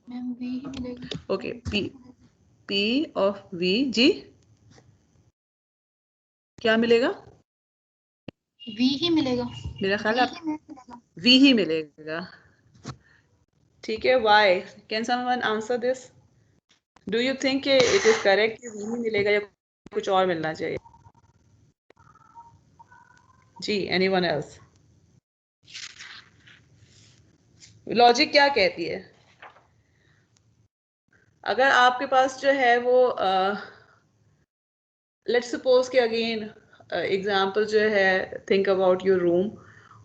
मैम v ही मिलेगा। ओके, p ऑफ v जी, क्या मिलेगा? v ही मिलेगा। मेरा ख्याल है v ही मिलेगा, ठीक है। why? Can someone answer this? Do you think it is correct कि v ही मिलेगा या कुछ और मिलना चाहिए? जी, anyone else? लॉजिक क्या कहती है? अगर आपके पास जो है वो लेट्स सपोज कि अगेन एग्जांपल जो है, थिंक अबाउट योर रूम,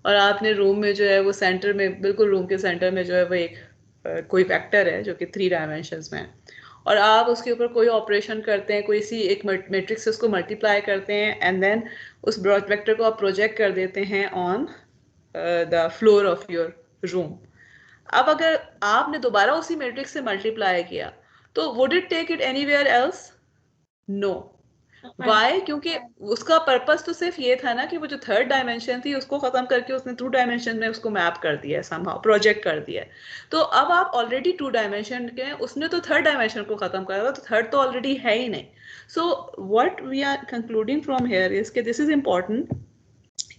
और आपने रूम में जो है वो सेंटर में, बिल्कुल रूम के सेंटर में जो है वो एक कोई वेक्टर है जो कि 3 डायमेंशंस में है, और आप उसके ऊपर कोई ऑपरेशन करते हैं, कोई सी एक मैट्रिक्स से उसको मल्टीप्लाई करते हैं एंड देन उस वेक्टर को आप प्रोजेक्ट कर देते हैं on the floor of your room. अब अगर आपने दोबारा उसी मैट्रिक्स से मल्टीप्लाई किया तो would it take it anywhere else? No. Why? क्योंकि उसका पर्पस तो सिर्फ ये था ना कि वो जो थर्ड डायमेंशन थी उसको खत्म करके उसने 2 डायमेंशन में उसको मैप कर दिया है, समहाउ प्रोजेक्ट कर दिया है। तो अब आप ऑलरेडी 2 डायमेंशन के, उसने तो थर्ड डायमेंशन को खत्म कर दिया, तो थर्ड तो ऑलरेडी है ही नहीं। So what we are concluding from here is कि दिस इज इंपॉर्टेंट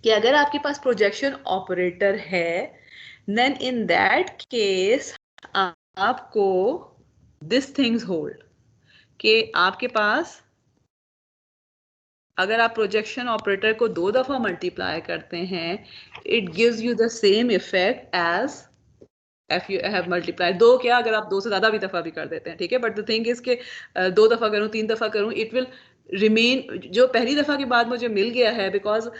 कि अगर आपके पास प्रोजेक्शन ऑपरेटर है, then in that case आपको this things hold कि आपके पास अगर आप प्रोजेक्शन ऑपरेटर को 2 दफा मल्टीप्लाई करते हैं, it gives you the same effect as if you have multiplied 2, क्या अगर आप 2 से ज्यादा भी दफा भी कर देते हैं, ठीक है, बट द थिंग इज के 2 दफा करूं, 3 दफा करूं, इट विल रिमेन, जो पहली दफा के बाद मुझे मिल गया है, because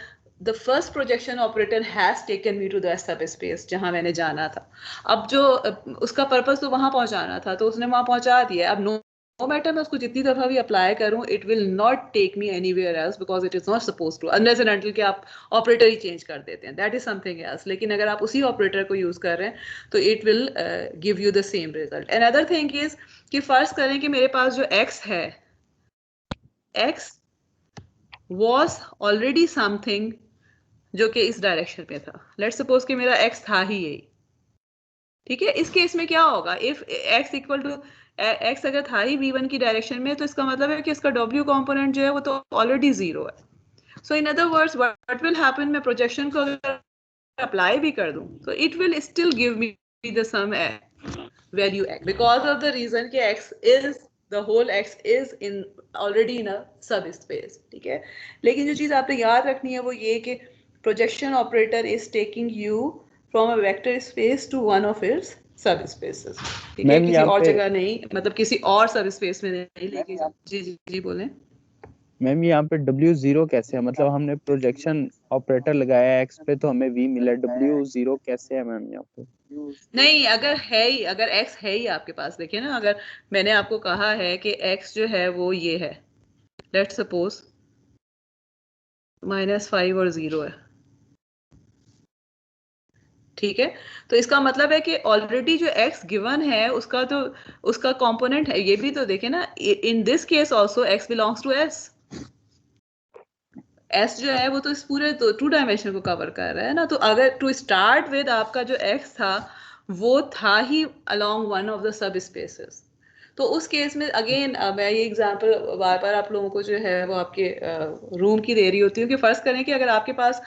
the first projection operator has taken me to the subspace जहां मैंने जाना था। अब जो उसका पर्पस तो वहां पहुंचाना था, तो उसने वहां पहुंचा दिया। अब नो मैटर मैं उसको जितनी दफा भी अप्लाई करूं, it will not take me anywhere else because it is not suppose to, unless and until कि आप ऑपरेटर ही चेंज कर देते हैं, दैट इज समथिंग एल्स। लेकिन अगर आप उसी ऑपरेटर को यूज कर रहे हैं तो it will give you the same result. And other thing is कि फर्ज करें कि मेरे पास जो x है, x was already something जो कि इस डायरेक्शन में था। लेट्स सपोज कि मेरा x था ही यही, ठीक है। इस केस में क्या होगा, if x equal to x अगर था ही v1 की डायरेक्शन में, तो इसका मतलब है कि इसका w कंपोनेंट जो है वो तो ऑलरेडी 0 है। So in other words what will happen, मैं प्रोजेक्शन को अगर अप्लाई भी कर दूं तो it will still give me the same value x, because of the reason कि x is the whole x is in already in a subspace, ठीक है। लेकिन जो चीज आपने याद रखनी है वो ये कि projection operator is taking you from a vector space to one of its subspaces, ठीक है, किसी और जगह नहीं, मतलब किसी और सबस्पेस में नहीं लेके जा। जी जी जी बोलें मैम। यहाँ पे W0 कैसे है, मतलब हमने प्रोजेक्शन ऑपरेटर लगाया x पे तो हमें v मिला, W0 कैसे है मैम यहाँ पे? नहीं, अगर है ही, अगर x है ही आपके पास, देखिए ना, अगर मैंने आपको कहा है कि x जो है वो ये है, लेट्स सपोज -5 और 0 है, ठीक है, तो इसका मतलब है कि ऑलरेडी जो x गिवन है उसका तो उसका कंपोनेंट है, ये भी तो देखें ना, in this case also x belongs to s। s जो है वो तो इस पूरे 2 डायमेंशन को कवर कर रहा है ना। तो अगर टू स्टार्ट विद आपका जो x था वो था ही along one of the subspaces, तो उस केस में अगेन मैं ये एग्जांपल बार बार आप लोगों को जो है वो आपके रूम की दे रही होती हूँ कि फर्ज करें कि अगर आपके पास,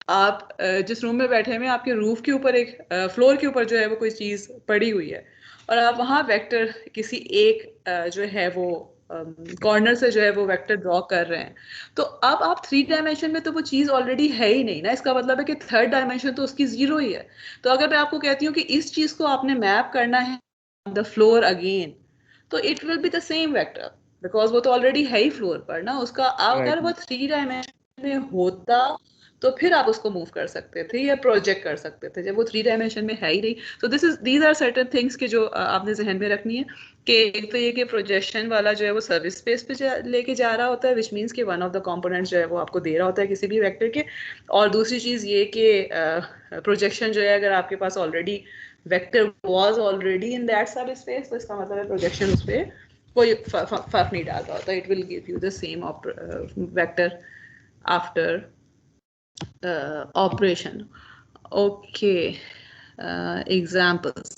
आप जिस रूम में बैठे हुए आपके रूफ के ऊपर एक फ्लोर के ऊपर जो है वो कोई चीज पड़ी हुई है, और आप वहां वेक्टर किसी एक जो है वो कॉर्नर से जो है वो वेक्टर ड्रॉ कर रहे हैं, तो अब आप 3 डायमेंशन में तो वो चीज ऑलरेडी है ही नहीं ना। इसका मतलब है कि थर्ड डायमेंशन तो उसकी 0 ही है। तो अगर मैं आपको कहती हूँ कि इस चीज को आपने मैप करना है द फ्लोर अगेन, तो it will be the same vector because वो तो ऑलरेडी है ही फ्लोर पर ना उसका। अगर वो 3 डायमेंशन में होता तो फिर आप उसको मूव कर सकते थे या प्रोजेक्ट कर सकते थे, जब वो 3 डायमेंशन में है ही नहीं। तो दीज आर सर्टेन थिंग्स कि जो आपने जहन में रखनी है कि एक तो ये कि प्रोजेक्शन वाला जो है वो सर्विस स्पेस पे लेके जा रहा होता है, विच मीन्स कि वन ऑफ द कंपोनेंट्स जो है वो आपको दे रहा होता है किसी भी वेक्टर के। और दूसरी चीज़ ये कि प्रोजेक्शन जो है अगर आपके पास already vector was already in that सब स्पेस, तो इसका मतलब है प्रोजेक्शन उस पर कोई फर्क नहीं डालता होता, it will give you the same vector after operation. Okay, examples.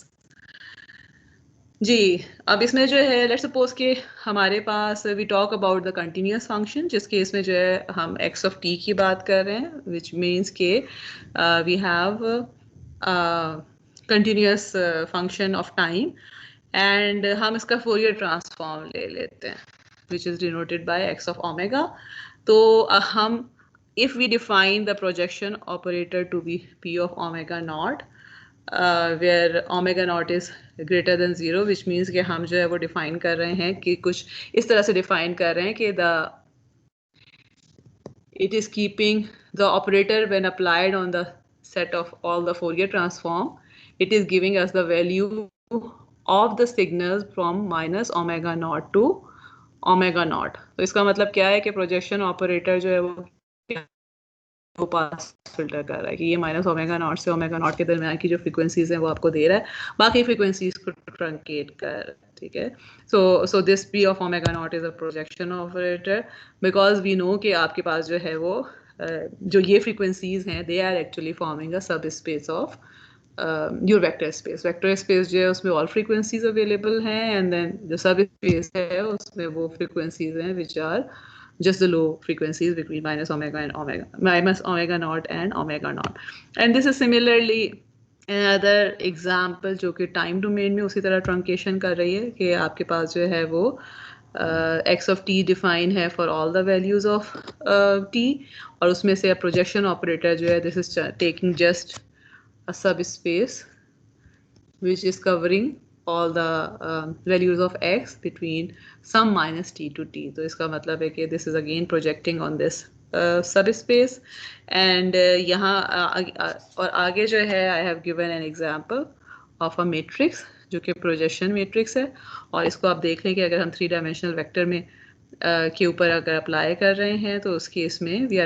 जी, अब इसमें जो है लेट्स सपोज कि हमारे पास we talk about the continuous function, जिस केस में जो है हम एक्स ऑफ टी की बात कर रहे हैं, विच मीन्स के we have continuous function of time and हम इसका फोरियर ट्रांसफॉर्म ले लेते हैं which is denoted by x of omega. तो हम if we define the projection operator to be p of omega naught where omega naught is greater than 0, which means कि हम जो है वो define कर रहे हैं कि कुछ इस तरह से define कर रहे हैं कि it is keeping the operator when applied on the set of all the Fourier transform, it is giving us the value of the signals from minus omega naught to omega naught। तो इसका मतलब क्या है कि projection operator जो है वो pass filter कर रहा है कि ये माइनस ओमेगा नॉट से ओमेगा नॉट के दरमियान की जो फ्रीक्वेंसीज हैं वो आपको दे रहा है, बाकी फ्रीक्वेंसीज को ट्रंकेट कर, ठीक है। So this P of omega not is a projection operator because we know कि आपके पास जो है वो जो ये फ्रीक्वेंसीज हैं they are actually forming a सब space of your vector space. Vector space जो है उसमें ऑल फ्रीक्वेंसीज अवेलेबल हैं एंड देन जो सब स्पेस है उसमें वो फ्रीक्वेंसीज हैं which are just the low frequencies between minus omega naught and omega naught। And this is similarly another example जो कि टाइम डोमेन में उसी तरह ट्रंकेशन कर रही है कि आपके पास जो है वो x of t डिफाइन है for all the values of t, और उसमें से प्रोजेक्शन ऑपरेटर जो है this is taking just a सब space which is covering all the values of x between some minus t to t। तो इसका मतलब है कि this is again projecting on this subspace and यहाँ और आगे जो है I have given an example of a matrix जो कि projection matrix है, और इसको आप देख लें कि अगर हम 3 dimensional vector में के ऊपर अगर अप्लाई कर रहे हैं तो उस केस में we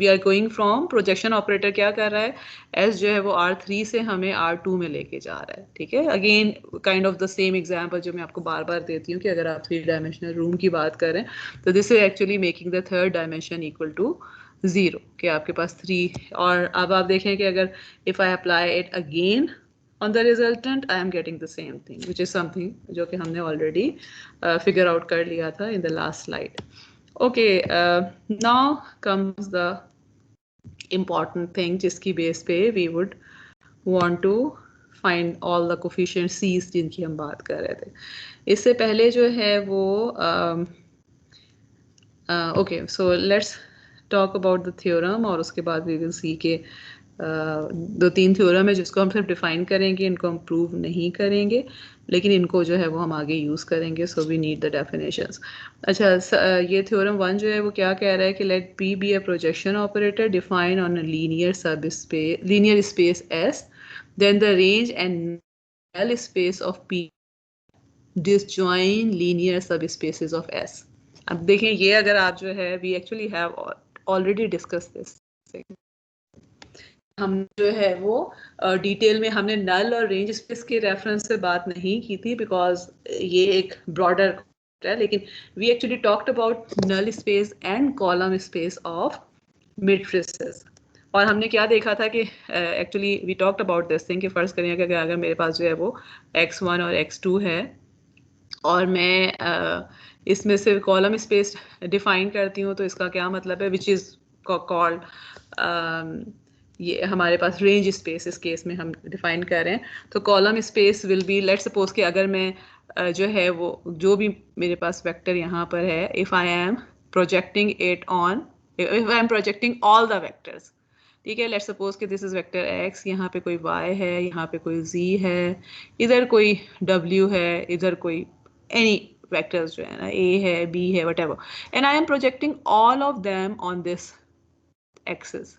are going from projection operator क्या कर रहा है एस जो है वो R3 से हमें R2 में लेके जा रहा है, ठीक है। Again kind of the same example जो मैं आपको बार बार देती हूँ कि अगर आप 3 डायमेंशनल रूम की बात करें तो this is actually making the third dimension equal to 0 कि आपके पास 3। और अब आप देखें कि अगर if I apply it again on the resultant I am getting the same thing which is something जो कि हमने already figure out कर लिया था in the last slide। Okay, now comes the important thing जिसकी base पे we would want to find all the coefficient C's जिनकी हम बात कर रहे थे। इससे पहले जो है वो okay, so let's talk about the theorem और उसके बाद we will see के 2-3 थ्योरम है जिसको हम सिर्फ डिफाइन करेंगे, इनको हम प्रूव नहीं करेंगे, लेकिन इनको जो है वो हम आगे यूज़ करेंगे। So we need the definitions. अच्छा, ये थ्योरम 1 जो है वो क्या कह रहा है कि let P be a projection operator define on a linear space S, then the range and null space of P disjoin linear sub spaces of S। अब देखें ये अगर आप जो है we actually have already discuss this, हम जो है वो डिटेल में हमने नल और रेंज स्पेस के रेफरेंस से बात नहीं की थी बिकॉज ये एक ब्रॉडर है, लेकिन we actually talked about null space and column space of matrices. और हमने क्या देखा था कि actually we talked about this thing कि फर्ज करिए कि अगर मेरे पास जो है वो x1 और x2 है और मैं इसमें से कॉलम स्पेस डिफाइन करती हूँ, तो इसका क्या मतलब है विच इज़ कॉल्ड ये हमारे पास रेंज स्पेस इस केस में हम डिफाइन कर रहे हैं। तो column space will be let's suppose कि अगर मैं जो है वो जो भी मेरे पास वेक्टर यहाँ पर है if I am projecting all the vectors, ठीक है। लेट्स सपोज कि दिस इज वेक्टर x, यहाँ पे कोई y है, यहाँ पे कोई z है, इधर कोई w है, इधर कोई एनी वेक्टर्स जो है ना a है b है whatever, and I am projecting all of them on this axes,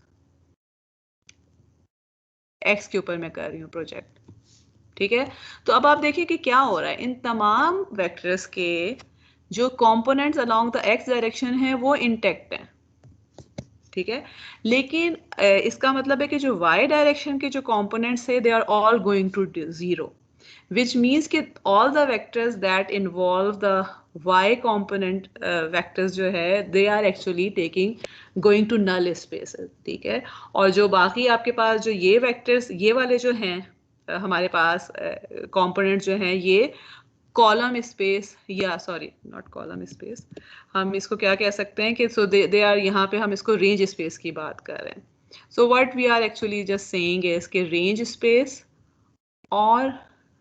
x के ऊपर मैं कर रही हूँ प्रोजेक्ट, ठीक है। तो अब आप देखिए कि क्या हो रहा है, इन तमाम वेक्टर्स के जो components along the x direction है वो इंटैक्ट हैं, ठीक है। लेकिन इसका मतलब है कि जो y डायरेक्शन के जो कंपोनेंट्स है they are all going to zero, which means कि all the vectors that involve the y component vectors जो है they are actually taking going to null spaces, ठीक है। और जो बाकी आपके पास जो ये vectors ये वाले जो हैं हमारे पास components जो हैं ये कॉलम स्पेस या सॉरी नॉट कॉलम स्पेस, हम इसको क्या कह सकते हैं कि सो दे आर, यहाँ पे हम इसको रेंज स्पेस की बात कर रहे हैं। So what we are actually just saying is कि रेंज स्पेस और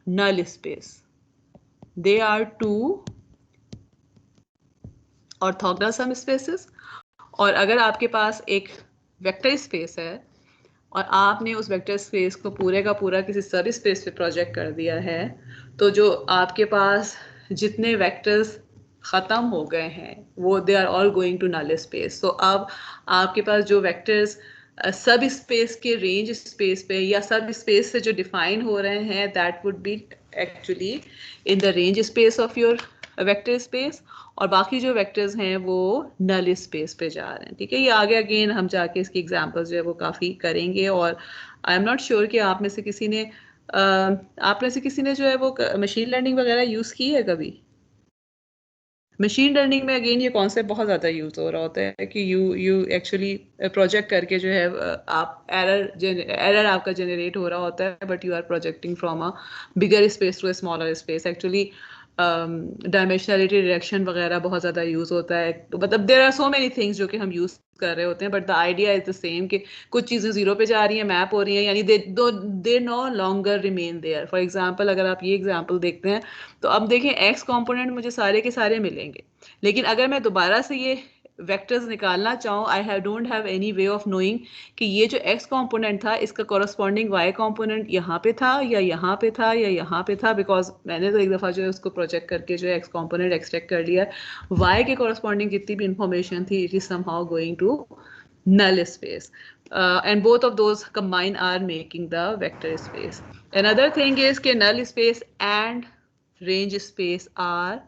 null space they are two orthogonal सब स्पेसेस। और अगर आपके पास एक वेक्टर स्पेस है और आपने उस वेक्टर स्पेस को पूरे का पूरा किसी सब स्पेस पे प्रोजेक्ट कर दिया है, तो जो आपके पास जितने वेक्टर्स ख़त्म हो गए हैं वो they are all going to null space. So अब आपके पास जो वेक्टर्स सब स्पेस के रेंज स्पेस पे या सब स्पेस से जो डिफाइन हो रहे हैं that would B actually in the range space of your vector space, और बाकी जो वेक्टर्स हैं वो नल स्पेस पे जा रहे हैं, ठीक है। ये आगे अगेन हम जाके इसकी एग्जांपल्स जो है वो काफ़ी करेंगे। और आई एम नॉट श्योर कि आप में से किसी ने जो है वो मशीन लर्निंग वगैरह यूज़ की है कभी। मशीन लर्निंग में अगेन ये कॉन्सेप्ट बहुत ज़्यादा यूज़ हो रहा होता है कि यू एक्चुअली प्रोजेक्ट करके जो है आप एरर आपका जनरेट हो रहा होता है, but you are projecting from a bigger space to a smaller space. Actually dimensionality reduction वगैरह बहुत ज़्यादा यूज़ होता है, तो मतलब there are so many things जो कि हम यूज़ कर रहे होते हैं, but the idea is the same कि कुछ चीज़ें जीरो पे जा रही हैं, मैप हो रही हैं, यानी they no longer remain there. For example अगर आप ये एग्जांपल देखते हैं तो अब देखें एक्स कंपोनेंट मुझे सारे के सारे मिलेंगे, लेकिन अगर मैं दोबारा से ये वेक्टर्स निकालना चाहूँ I don't have any way of knowing कि ये जो एक्स कंपोनेंट था इसका कॉरस्पॉन्डिंग वाई कंपोनेंट यहाँ पे था या यहाँ पे था या यहाँ पे था, बिकॉज मैंने तो एक दफ़ा जो है उसको प्रोजेक्ट करके जो है एक्स कंपोनेंट एक्सट्रैक्ट कर लिया। वाई के कॉरस्पॉन्डिंग जितनी भी इंफॉर्मेशन थी it is somehow going to null space, and both of those combine are making the vector space. Another thing is कि null space and range space are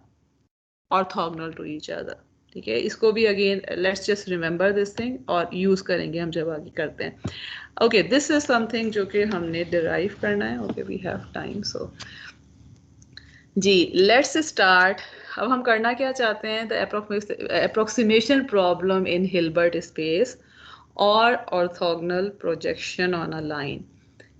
orthogonal to each other, ठीक है। इसको भी again let's just remember this thing और use करेंगे हम जब आगे करते हैं। ओके, दिस इज समथिंग जो कि हमने डिराइव करना है। Okay, we have time, so जी लेट्स स्टार्ट। अब हम करना क्या चाहते हैं, the approximation problem in Hilbert space और orthogonal projection on a line.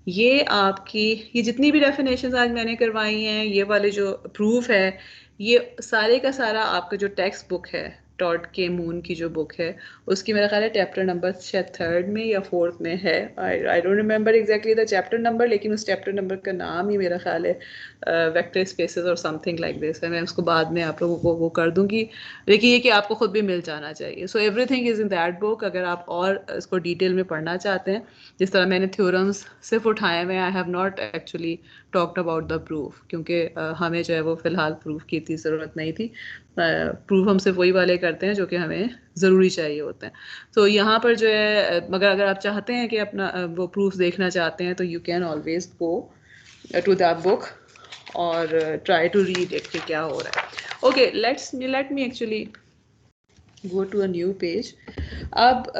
ये आपकी ये जितनी भी डेफिनेशंस आज मैंने करवाई हैं, ये वाले जो प्रूफ है, ये सारे का सारा आपका जो टेक्स्ट बुक है टॉड के मून की जो बुक है उसकी मेरा ख्याल है चैप्टर नंबर शायद 3rd में या 4th में है। I don't remember exactly the chapter number, लेकिन उस चैप्टर नंबर का नाम ही मेरा ख्याल है वेक्टर स्पेसेस और समथिंग लाइक दिस है। मैं उसको बाद में आप लोगों को वो कर दूंगी, लेकिन ये कि आपको खुद भी मिल जाना चाहिए। So everything is in that book. अगर आप और इसको डिटेल में पढ़ना चाहते हैं, जिस तरह मैंने थ्योरम्स सिर्फ उठाए हुए, I have not actually talked about the proof, क्योंकि हमें जो है वो फ़िलहाल प्रूफ की इतनी ज़रूरत नहीं थी। प्रूफ हम सिर्फ वही वाले करते हैं जो कि हमें ज़रूरी चाहिए होते हैं। तो यहाँ पर जो है मगर अगर आप चाहते हैं कि अपना वो प्रूफ देखना चाहते हैं तो you can always go to that book और ट्राई टू रीड इट कि क्या हो रहा है। Okay, let me actually go to a new page. अब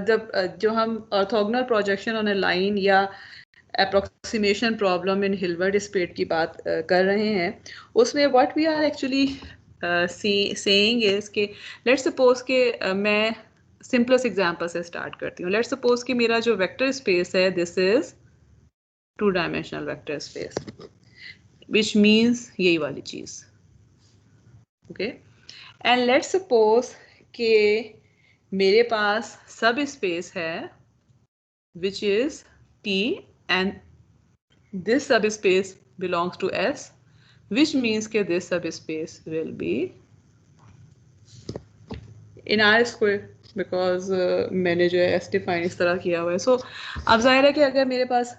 जब जो हम orthogonal projection on a line या approximation problem in Hilbert space की बात कर रहे हैं, उसमें what we are actually saying is कि लेट्स सपोज कि मैं सिंपलेस्ट एग्जांपल से स्टार्ट करती हूँ। लेट्स सपोज कि मेरा जो वेक्टर स्पेस है this is 2-dimensional vector space, which means यही वाली चीज। ओके, एंड लेट्स सपोज कि मेरे पास सब स्पेस है which is T and this subspace belongs to S, which means that this subspace will be in R square because मैंने जो है S define इस तरह किया हुआ है। So अब जाहिर है कि अगर मेरे पास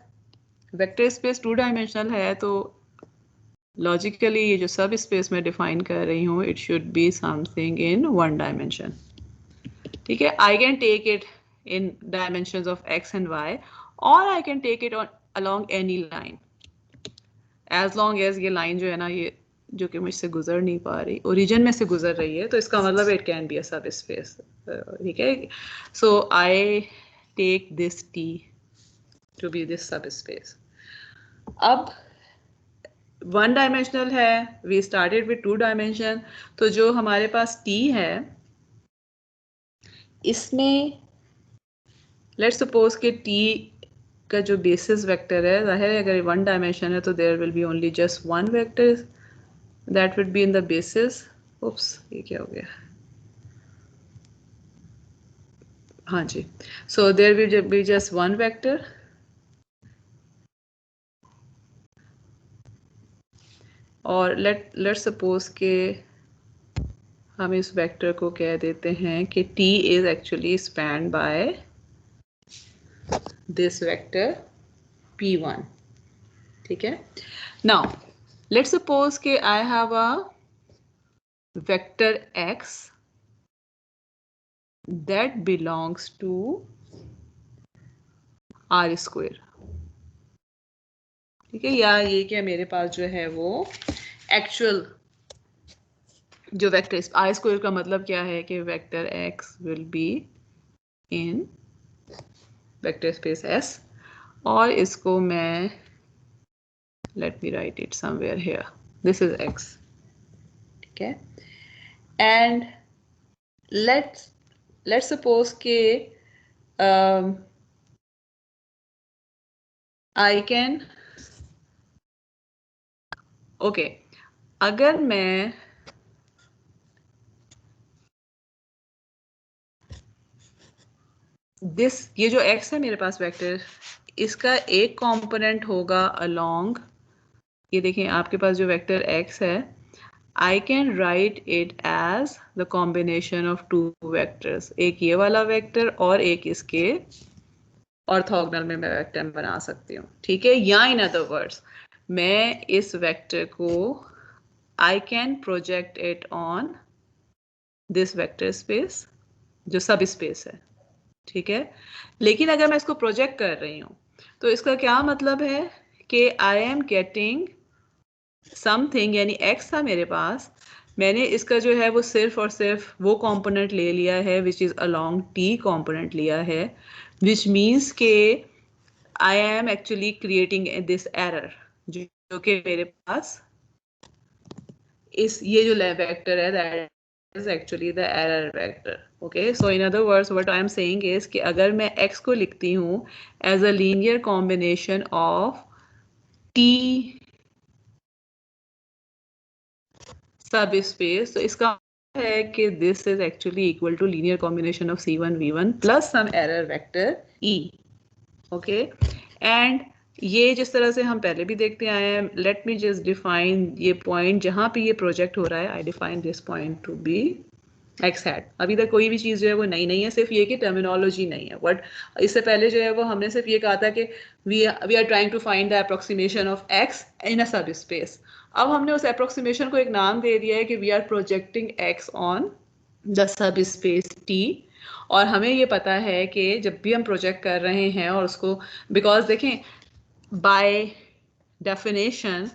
वेक्टर स्पेस 2-dimensional है तो लॉजिकली ये जो सब स्पेस मैं डिफाइन कर रही हूँ it should be something in 1 dimension, ठीक है। I can take it in dimensions of x and y, or I can take it on along any line, as long as ये line जो है ना, ये जो कि मुझसे गुजर नहीं पा रही, ओरिजिन में से गुजर रही है, तो इसका मतलब इट कैन बी अ सब स्पेस. ठीक है. So I take this T to be this सब स्पेस. अब वन डायमेंशनल है, वी स्टार्टेड विद 2 डायमेंशन, तो जो हमारे पास T है इसमें लेट्स सपोज कि T का जो बेसिस वेक्टर है, जाहिर है अगर 1 डायमेंशन है तो there will be only just 1 vector that would be in the basis. Oops, ये क्या हो गया? हाँ जी. So there will be just 1 vector, और लेट्स सपोज के हम इस वेक्टर को कह देते हैं कि T is actually spanned by this vector P1. ठीक है. नाउ लेट्स सपोज के I have a vector X that belongs to R square. ठीक है. या ये क्या मेरे पास जो है वो एक्चुअल जो वेक्टर R स्क्वायर का मतलब क्या है कि vector X will be in vector space S, और इसको मैं let me right it somewhere here, this is X. ठीक है. एंड लेट्स सपोज के आई कैन ओके, अगर मैं ये जो X है मेरे पास वेक्टर, इसका एक कंपोनेंट होगा अलोंग, ये देखें आपके पास जो वेक्टर X है, I can write it as the combination of 2 vectors. एक ये वाला वेक्टर और एक इसके ऑर्थोगोनल में मैं वेक्टर बना सकती हूँ. ठीक है. या इन अदर वर्ड्स मैं इस वेक्टर को I can project it on this vector space जो सब स्पेस है. ठीक है. लेकिन अगर मैं इसको प्रोजेक्ट कर रही हूँ तो इसका क्या मतलब है कि आई एम गेटिंग समथिंग, यानी X था मेरे पास, मैंने इसका जो है वो सिर्फ और सिर्फ वो कंपोनेंट ले लिया है which is along T component लिया है, विच मीन्स के I am actually creating this error जो कि मेरे पास ये जो वेक्टर है that is actually the error vector. Okay. So in other words what I am saying is कि अगर मैं X को लिखती हूँ as a linear combination of T sub space, तो इसका है कि this is actually equal to linear combination of C1 V1 plus some error vector E. Okay. And ये जिस तरह से हम पहले भी देखते आए हैं, लेट मी जस्ट डिफाइन ये पॉइंट जहाँ पे ये प्रोजेक्ट हो रहा है, I define this point to be X hat. अभी तक कोई भी चीज़ जो है वो नई नहीं है, सिर्फ ये कि टर्मिनोलॉजी नहीं है. बट इससे पहले जो है वो हमने सिर्फ ये कहा था कि we are trying to find the approximation of X in a सब स्पेस. अब हमने उस अप्रोक्सीमेशन को एक नाम दे दिया है कि we are projecting X on the सब स्पेस T. और हमें ये पता है कि जब भी हम प्रोजेक्ट कर रहे हैं और उसको, बिकॉज देखें बाय डेफिनेशन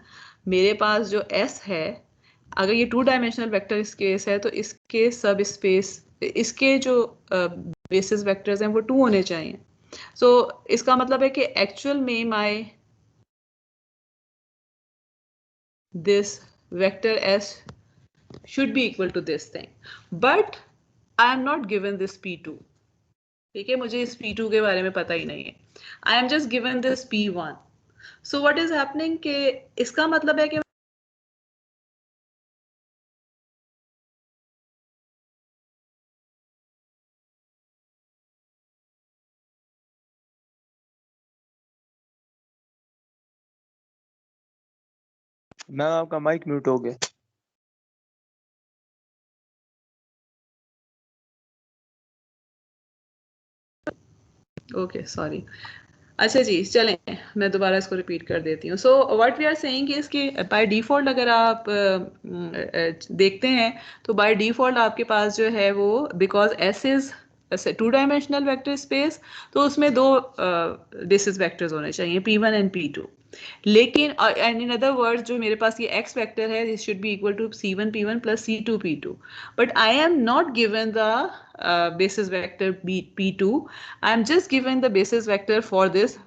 मेरे पास जो S है, अगर ये 2 डायमेंशनल वेक्टर इस केस है तो इसके सब स्पेस, इसके जो बेसिस वेक्टर्स हैं वो 2 होने चाहिए. सो इसका मतलब है कि एक्चुअल में my this vector S should be equal to this thing, but I am not given this P2. ठीक है. मुझे इस P2 के बारे में पता ही नहीं है. I am just given this P1. So what is happening कि इसका मतलब है कि मैम आपका माइक म्यूट हो गया. Okay sorry. अच्छा जी, चलें मैं दोबारा इसको रिपीट कर देती हूँ. So what we are saying is कि बाय डिफ़ॉल्ट अगर आप देखते हैं तो बाय डिफ़ॉल्ट आपके पास जो है वो, because S is to dimensional vector space तो उसमें दो बेसिस वेक्टर्स होने चाहिए P1 एंड P2. लेकिन एंड इन अदर वर्ड्स जो मेरे पास ये x वेक्टर है this should be equal to C1 P1 plus C2 P2. But I am not given the basis vector P2. I am just given the basis vector for this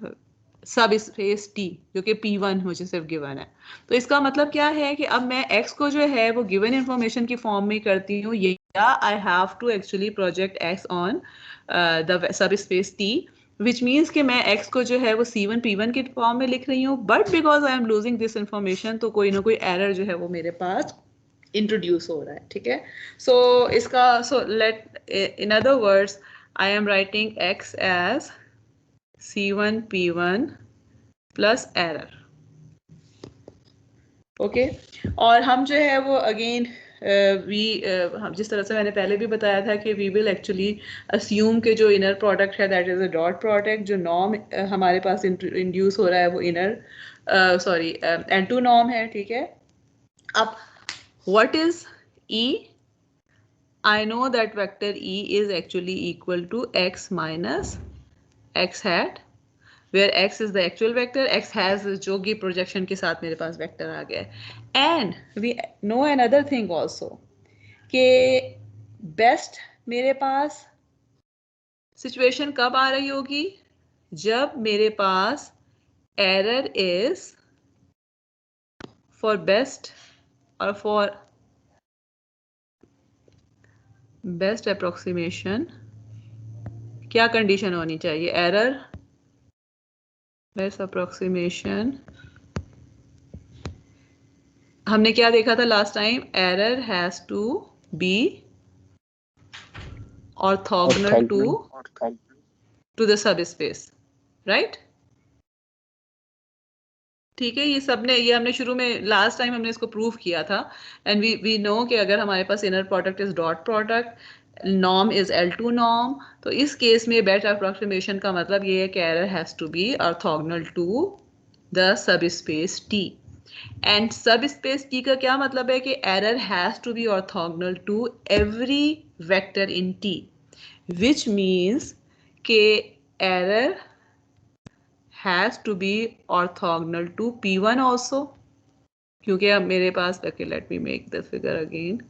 सब space T जो कि P1 मुझे सिर्फ given है. तो इसका मतलब क्या है कि अब मैं x को जो है वो गिवन इंफॉर्मेशन की फॉर्म में करती हूँ या I have to actually project x on the सब स्पेस T, विच मीन्स कि मैं x को जो है वो C1 P1 के फॉर्म में लिख रही हूँ. But because I am losing this information तो कोई ना कोई एरर जो है वो मेरे पास इंट्रोड्यूस हो रहा है. ठीक है. सो इसका let in other words I am writing x as C1 P1 plus error. Okay. और हम जो है वो अगेन हम जिस तरह से मैंने पहले भी बताया था कि वी विल एक्चुअली अस्यूम के जो इनर प्रोडक्ट है that is a dot product. जो नॉर्म हमारे पास इंड्यूस हो रहा है वो इनर सॉरी N2 नॉर्म है. ठीक है. अब what is E? I know that vector E is actually equal to x minus x hat, where x is the actual vector, x has जो कि projection के साथ मेरे पास vector आ गया है. And we know another thing also कि best मेरे पास situation कब आ रही होगी जब मेरे पास error is for best or for best approximation. क्या कंडीशन होनी चाहिए? Error best approximation. हमने क्या देखा था last time? Error has to be orthogonal to the सब स्पेस, राइट? ठीक है. ये हमने शुरू में लास्ट टाइम हमने इसको प्रूव किया था. एंड वी नो कि अगर हमारे पास inner product is dot product, norm is L2 norm, तो इस केस में बेस्ट अप्रोक्सीमेशन का मतलब ये है कि error has to be orthogonal to the सब space T. And sub space T का क्या मतलब है कि error has to be orthogonal to every vector in T, which means के error has to be orthogonal to P1 also, क्योंकि अब मेरे पास let me make the figure again.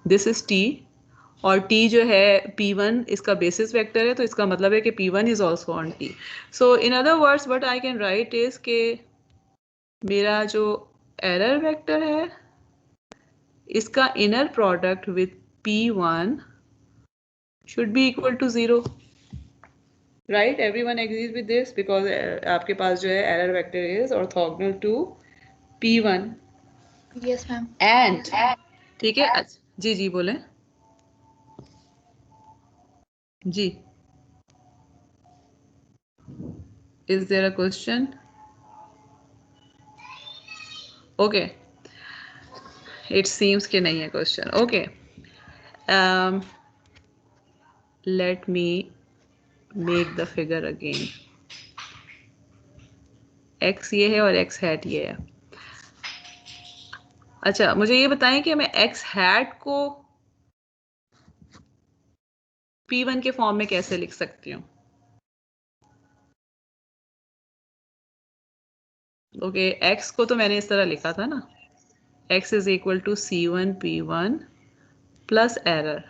This is T और T जो है P1 इसका basis vector है, तो इसका मतलब है कि P1 is also on T. So in other words what I can write is कि मेरा जो error vector है इसका inner product with P1 should be equal to 0. Right, everyone agrees with this because आपके पास जो है error vector is orthogonal to P1. Yes, ma'am. And ठीक है. जी जी बोलें. जी. Is there a question? Okay. It seems कि नहीं है question. Okay. Let me make the figure again. x ये है और x hat ये है. अच्छा, मुझे ये बताएं कि मैं x hat को P1 के फॉर्म में कैसे लिख सकती हूँ? ओके, x को तो मैंने इस तरह लिखा था ना, x is equal to C1 P1 plus error.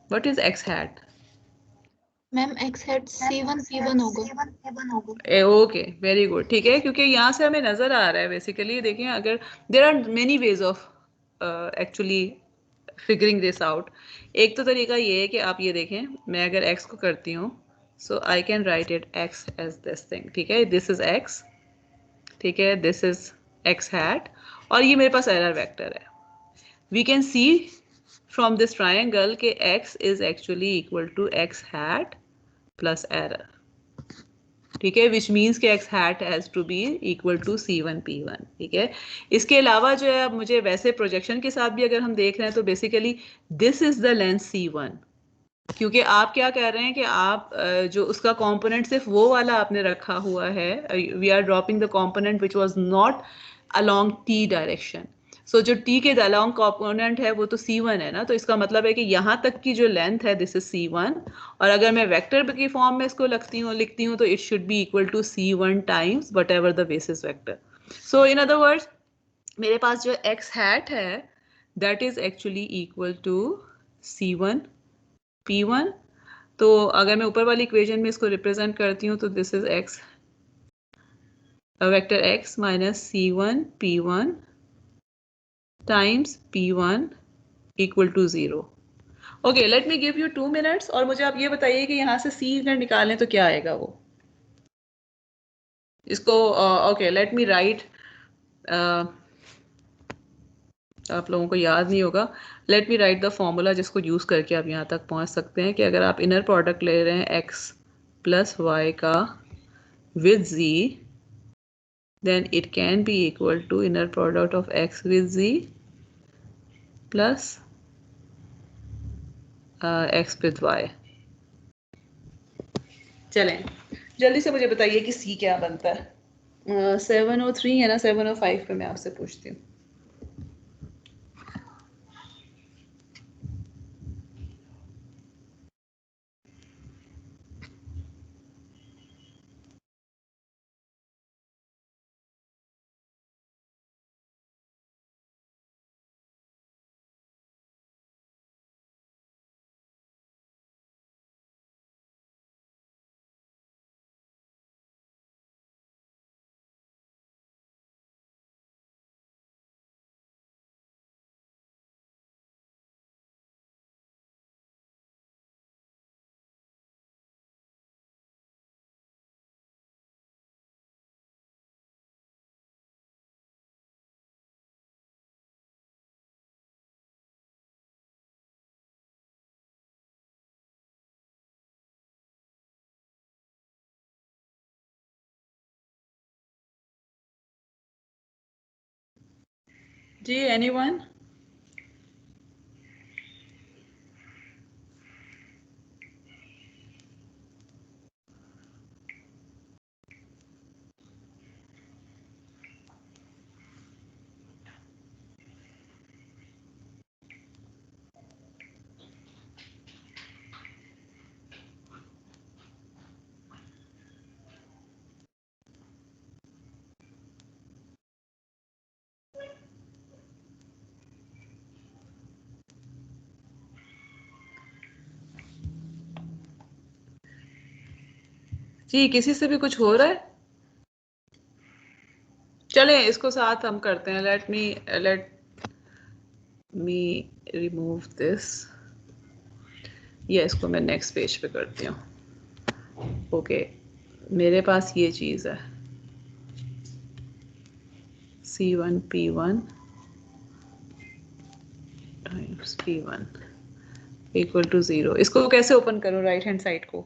What is x hat? Ma'am x hat C1 P1 होगा. Okay, very good. ठीक है, क्योंकि यहाँ से हमें नजर आ रहा है बेसिकली. देखिए, अगर there are many ways of actually figuring this out. एक तो तरीका ये है कि आप ये देखें, मैं अगर x को करती हूँ so I can write it x as this thing. ठीक है, दिस इज x. ठीक है, दिस इज x हैट और ये मेरे पास एरर वेक्टर है. We can see from this triangle के x is actually equal to x hat plus error. ठीक है, which means कि x hat has to be equal to C1 P1. ठीक है, इसके अलावा जो है अब मुझे वैसे प्रोजेक्शन के साथ भी अगर हम देख रहे हैं तो basically this is the length C1. क्योंकि आप क्या कह रहे हैं कि आप जो उसका कंपोनेंट सिर्फ वो वाला आपने रखा हुआ है, we are dropping the component which was not along T direction. सो जो t के अलोंग कंपोनेंट है वो तो c1 है ना, तो इसका मतलब है कि यहाँ तक की जो लेंथ है दिस इज c1, और अगर मैं वेक्टर की फॉर्म में इसको लिखती हूँ तो it should be equal to c1 times whatever the basis vector. So in other words मेरे पास जो x हैट है that is actually equal to c1 p1. तो अगर मैं ऊपर वाली इक्वेशन में इसको रिप्रेजेंट करती हूँ तो this is x vector x minus c1 p1 times p1 equal to 0. Okay, let me give you 2 minutes और मुझे आप ये बताइए कि यहाँ से c अगर निकालें तो क्या आएगा वो. इसको ओके लेट मी राइट, आप लोगों को याद नहीं होगा, let me right the formula जिसको यूज़ करके आप यहाँ तक पहुँच सकते हैं कि अगर आप इनर प्रोडक्ट ले रहे हैं x प्लस वाई का with z, then it can be equal to inner product of x with z plus x with y. चलें जल्दी से मुझे बताइए कि c क्या बनता है. 703 है ना, 705 पे मैं आपसे पूछती हूँ. जी एनीवन? जी किसी से भी कुछ हो रहा है? चलें इसको साथ हम करते हैं. लेट मी रिमूव दिस, या इसको मैं नेक्स्ट पेज पे करती हूँ. ओके मेरे पास ये चीज़ है c1 p1 times p1 equal to 0. इसको कैसे ओपन करूँ राइट हैंड साइड को?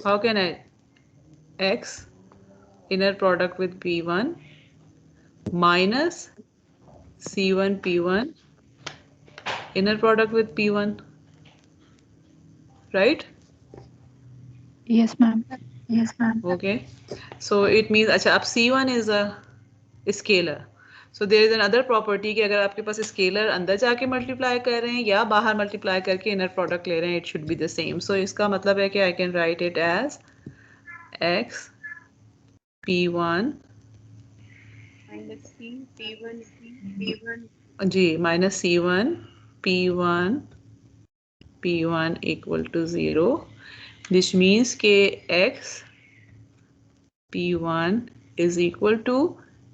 How can I x inner product with p1 minus c1 p1 inner product with p1, right? Yes, ma'am. Okay, so it means अच्छा अब c1 is a scalar, so there is another property कि अगर आपके पास scalar अंदर जाके multiply कर रहे हैं या बाहर मल्टीप्लाई करके इनर प्रोडक्ट ले रहे हैं, it should be the same. So इसका मतलब है कि I can write it as x p1 जी minus c1 p1 equal to 0, which means के x p1 is equal to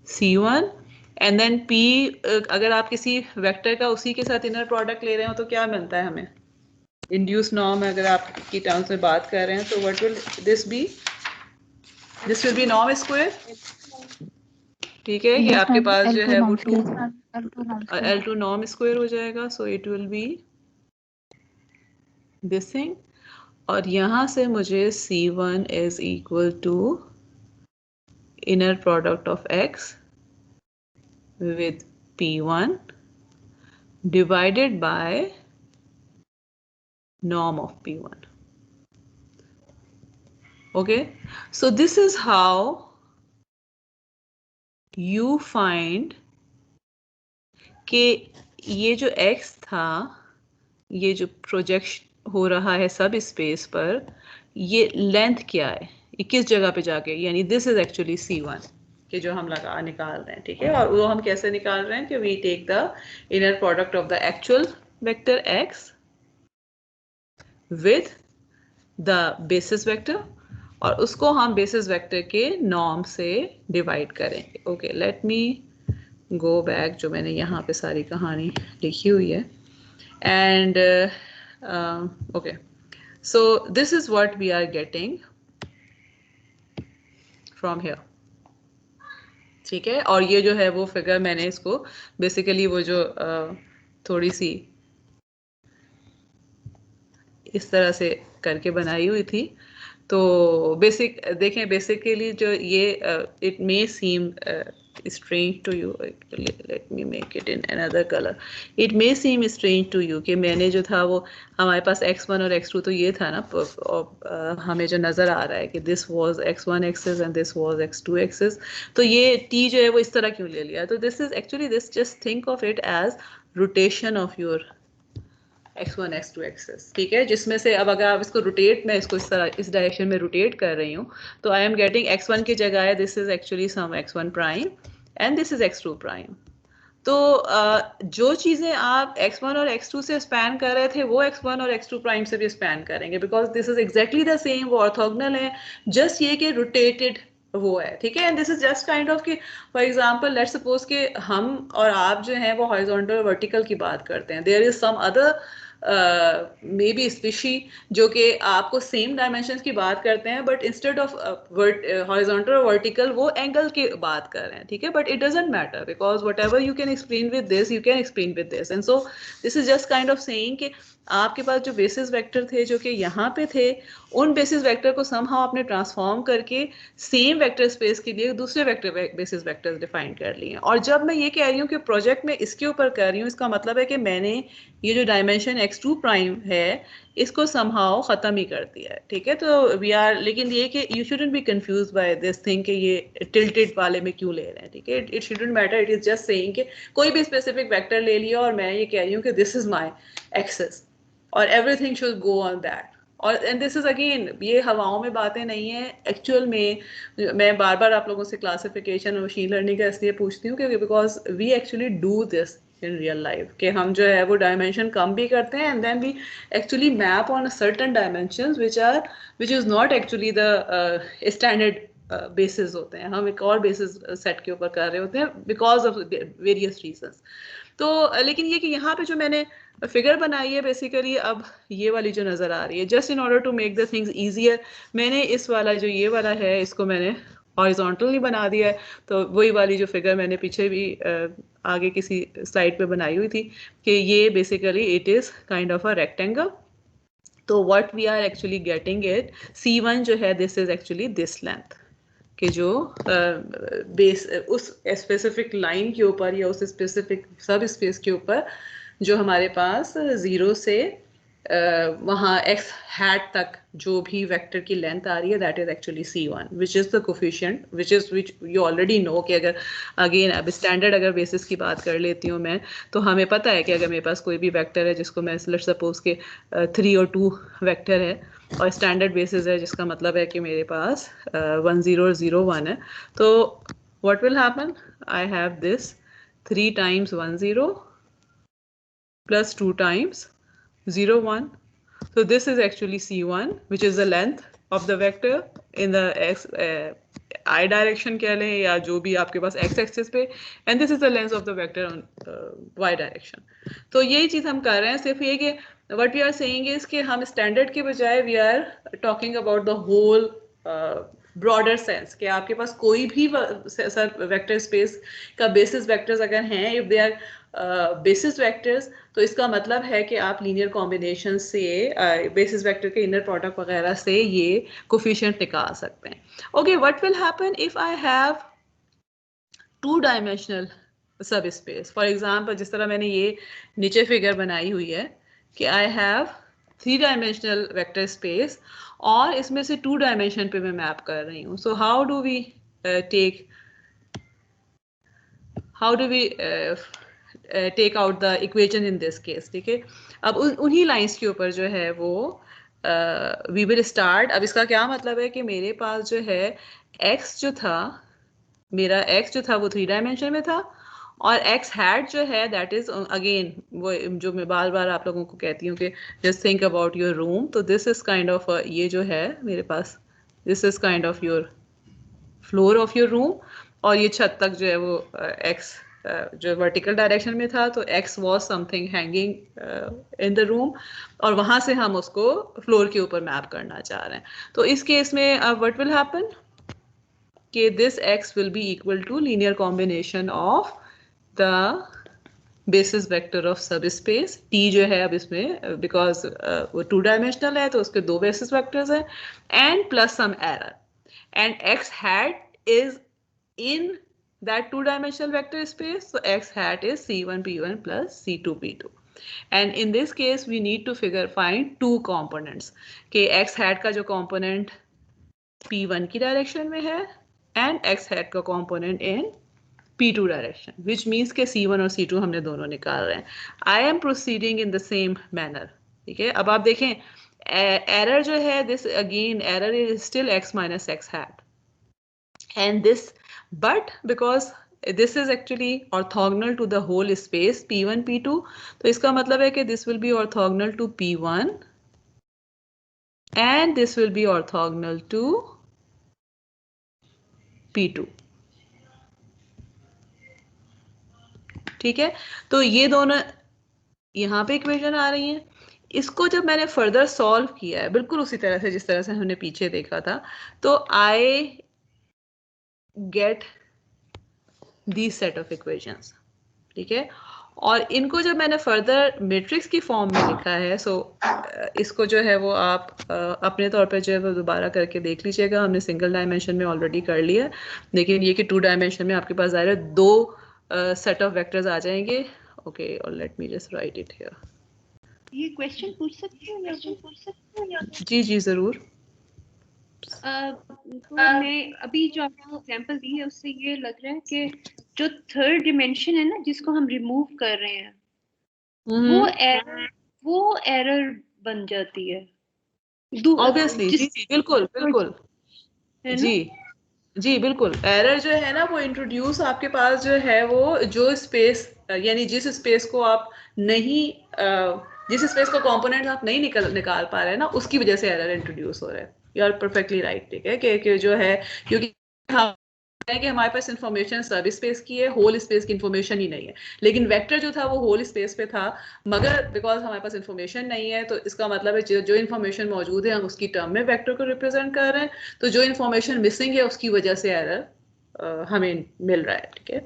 c1 and then p अगर आप किसी वेक्टर का उसी के साथ इनर प्रोडक्ट ले रहे हो तो क्या मिलता है हमें? इंड्यूस नॉर्म अगर आप की टर्म्स में बात कर रहे हैं तो what will this be? This will be norm square. ठीक है कि आपके पास जो है वो L2 नॉर्म स्क्वायर हो जाएगा. So it will be this thing, और यहाँ से मुझे c1 is equal to inner product of x with p1 divided by norm of p1. Okay, so this is how you find कि ये जो x था, ये जो प्रोजेक्शन हो रहा है सब स्पेस पर, ये लेंथ क्या है, ये किस जगह पे जाके, यानी दिस इज एक्चुअली C1 कि जो हम निकाल रहे हैं, ठीक है। और वो हम कैसे निकाल रहे हैं कि we take the inner product of the actual vector x with the basis vector, और उसको हम बेसिस वेक्टर के नॉर्म से डिवाइड करेंगे। Okay, let me go back, जो मैंने यहाँ पे सारी कहानी लिखी हुई है। And okay, so this is what we are getting from here, ठीक है। और ये जो है वो फिगर मैंने इसको बेसिकली वो जो थोड़ी सी इस तरह से करके बनाई हुई थी। तो बेसिक देखें, बेसिकली जो ये it may seem strange to you, let me make it in another color, it may seem strange to you कि मैंने जो था वो हमारे पास x1 और x2 तो ये था ना, और हमें जो नज़र आ रहा है कि this was x1 axis and this was x2 axis, तो ये t जो है वो इस तरह क्यों ले लिया। तो this is actually, this just think of it as rotation of your x1 x2 axes, ठीक है। जिसमें से अब अगर आप इसको रोटेट, मैं इसको इस तरह इस डायरेक्शन में रोटेट कर रही हूँ, तो आई एम गेटिंग x1 की जगह है this is actually some x1 prime and this is x2 prime. तो जो चीज़ें आप x1 और x2 से स्पैन कर रहे थे वो x1 और x2 प्राइम से भी स्पैन करेंगे, because this is exactly the same, वो ऑर्थोगोनल है, जस्ट ये कि रोटेटेड वो है, ठीक है। And this is just kind of कि फॉर एग्जांपल लेट्स सपोज कि हम और आप जो हैं वो हॉरिजॉन्टल और वर्टिकल की बात करते हैं, there is some other maybe species जो कि आपको सेम डायमेंशंस की बात करते हैं, बट इंस्टेड ऑफ हॉरिजॉन्टल और वर्टिकल वो एंगल की बात कर रहे हैं, ठीक है। But it doesn't matter because whatever you can explain with this, you can explain with this. And so this is just kind of saying कि आपके पास जो बेसिस वेक्टर थे जो कि यहाँ पे थे, उन बेसिस वेक्टर को समहाउ आपने ट्रांसफॉर्म करके सेम वेक्टर स्पेस के लिए दूसरे वेक्टर बेसिस वेक्टर्स डिफाइन कर लिए। और जब मैं ये कह रही हूँ कि प्रोजेक्ट में इसके ऊपर कर रही हूँ, इसका मतलब है कि मैंने ये जो डायमेंशन x2 प्राइम है इसको समहाउ ख़त्म ही कर दिया है, ठीक है। तो वी आर, लेकिन ये कि you shouldn't be confuse by this thing कि ये टिल्टेड वाले में क्यों ले रहे हैं, ठीक है। It shouldn't matter, it is just saying कि कोई भी स्पेसिफिक वेक्टर ले लिया और मैं ये कह रही हूँ कि दिस इज माई एक्सेस और everything should go on that. और एंड दिस इज अगेन, ये हवाओं में बातें नहीं है, एक्चुअल में मैं बार बार आप लोगों से क्लासिफिकेशन और मशीन लर्निंग का इसलिए पूछती हूँ क्योंकि because we actually do this in real life कि हम जो है वो डायमेंशन कम भी करते हैं and then we actually map on certain dimensions which is not actually the standard basis होते हैं, हम एक और बेसिस सेट के ऊपर कर रहे होते हैं बिकॉज ऑफ वेरियस रीजंस। तो लेकिन ये कि यहाँ पे जो मैंने फिगर बनाई है बेसिकली, अब ये वाली जो नज़र आ रही है, just in order to make the things easier, मैंने इस वाला जो ये वाला है इसको मैंने हॉरिजॉन्टली बना दिया है। तो वही वाली जो फिगर मैंने पीछे भी आगे किसी स्लाइड पे बनाई हुई थी कि ये basically it is kind of a rectangle. तो what we are actually getting it, C1 जो है this is actually this length कि जो बेस उस स्पेसिफिक लाइन के ऊपर या उस स्पेसिफिक सब स्पेस के ऊपर जो हमारे पास 0 से वहाँ x हैट तक जो भी वेक्टर की लेंथ आ रही है, that is actually C1 which is the coefficient which you already know कि अगर अगेन अब स्टैंडर्ड अगर बेसिस की बात कर लेती हूँ मैं, तो हमें पता है कि अगर मेरे पास कोई भी वेक्टर है जिसको मैं लेट्स सपोज के 3 और 2 वेक्टर है और स्टैंडर्ड बेसिस है जिसका मतलब है कि मेरे पास 1 0 और 0 1 है, तो what will happen, I have this 3 times 1 0 plus 2 times 0 1. So this is actually C1 which is the length of the vector in the x I direction कह लें या जो भी आपके पास x axis पे, and this is the length of the vector on y direction. तो यही चीज़ हम कर रहे हैं, सिर्फ ये कि what we are saying is कि हम standard के बजाय we are talking about the whole broader sense कि आपके पास कोई भी वेक्टर स्पेस का बेसिस वेक्टर्स अगर हैं, if they are basis vectors, तो इसका मतलब है कि आप लीनियर कॉम्बिनेशन से बेसिस वेक्टर के इनर प्रोडक्ट वगैरह से ये कोफिशिएंट निकाल सकते हैं। Okay, what will happen if I have 2 dimensional sub space, for example जिस तरह मैंने ये नीचे फिगर बनाई हुई है कि I have 3 dimensional vector space और इसमें से 2 डायमेंशन पे मैं मैप कर रही हूँ। So how do we take how do we take out the equation in this case, ठीक है। अब उन्हीं लाइंस के ऊपर जो है वो we will start। अब इसका क्या मतलब है कि मेरे पास जो है x जो था, मेरा x जो था वो 3 डायमेंशन में था, और x हैट जो है दैट इज अगेन वो जो मैं बार बार आप लोगों को कहती हूँ कि just think about your room. तो दिस इज काइंड ऑफ ये जो है मेरे पास, this is kind of your floor of your room, और ये छत तक जो है वो x जो वर्टिकल डायरेक्शन में था, तो x was something hanging in the room, और वहां से हम उसको फ्लोर के ऊपर मैप करना चाह रहे हैं। तो इस केस में what will happen कि this x will be equal to linear combination of the basis vector of subspace t जो है अब इसमें because वो 2 dimensional है तो उसके 2 basis vectors हैं, and plus some error, and x hat is in that 2 dimensional vector space, so x hat is c1 p1 plus c2 p2, and in this case we need to find 2 components कि x hat का जो component p1 की direction में है and x hat का component in p2 direction, which means कि c1 और c2 हमने दोनों निकाल रहे हैं। I am proceeding in the same manner, ठीक है। अब आप देखें error जो है, this again error is still x minus x hat, and this, but because this is actually orthogonal to the whole space p1 p2, तो इसका मतलब है कि this will be orthogonal to p1 and this will be orthogonal to p2, ठीक है। तो ये दोनों यहाँ पे इक्वेशन आ रही हैं। इसको जब मैंने फर्दर सॉल्व किया है बिल्कुल उसी तरह से जिस तरह से हमने पीछे देखा था, तो I get these set of equations, ठीक है। और इनको जब मैंने फर्दर मैट्रिक्स की फॉर्म में लिखा है, सो इसको जो है वो आप अपने तौर पे जो है वो दोबारा करके देख लीजिएगा। हमने सिंगल डायमेंशन में ऑलरेडी कर लिया है, लेकिन ये कि 2 डायमेंशन में आपके पास ज़ाहिर है 2 सेट ऑफ वेक्टर्स आ जाएंगे। ओके, और late me just right it here. ये क्वेश्चन पूछ सकते हो या जी जी ज़रूर। तो मैं अभी जो आपको एग्जांपल दी है उससे ये लग रहा है कि जो थर्ड डिमेंशन है ना जिसको हम रिमूव कर रहे हैं, वो एरर बन जाती है ऑब्वियसली। जी जी बिल्कुल बिल्कुल जी बिल्कुल। एरर जो है ना वो इंट्रोड्यूस आपके पास जो है वो जो स्पेस, यानी जिस स्पेस को आप नहीं जिस स्पेस का कंपोनेंट आप नहीं निकाल पा रहे हैं ना, उसकी वजह से एरर इंट्रोड्यूस हो रहा है। यू आर परफेक्टली राइट, ठीक है। कि जो है क्योंकि हम कि हमारे पास इंफॉर्मेशन सब स्पेस की है, होल स्पेस की इंफॉर्मेशन ही नहीं है, लेकिन वेक्टर जो था वो होल स्पेस पे था, मगर बिकॉज हमारे पास इंफॉर्मेशन नहीं है तो इसका मतलब है जो इंफॉर्मेशन मौजूद है हम उसकी टर्म में वेक्टर को रिप्रेजेंट कर रहे हैं, तो जो इंफॉर्मेशन मिसिंग है उसकी वजह से एरर हमें मिल रहा है, ठीक है।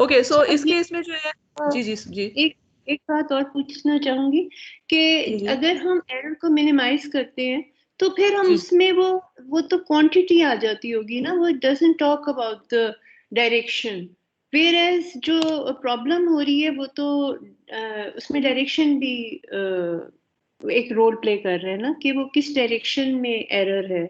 ओके, सो इस केस में जो है जी जी जी एक बात और पूछना चाहूंगी कि अगर हम एरर को मिनिमाइज करते हैं तो फिर हम उसमें वो तो क्वांटिटी आ जाती होगी ना, वो doesn't talk about the direction, whereas जो प्रॉब्लम हो रही है वो तो उसमें डायरेक्शन भी एक रोल प्ले कर रहे हैं ना, कि वो किस डायरेक्शन में एरर है।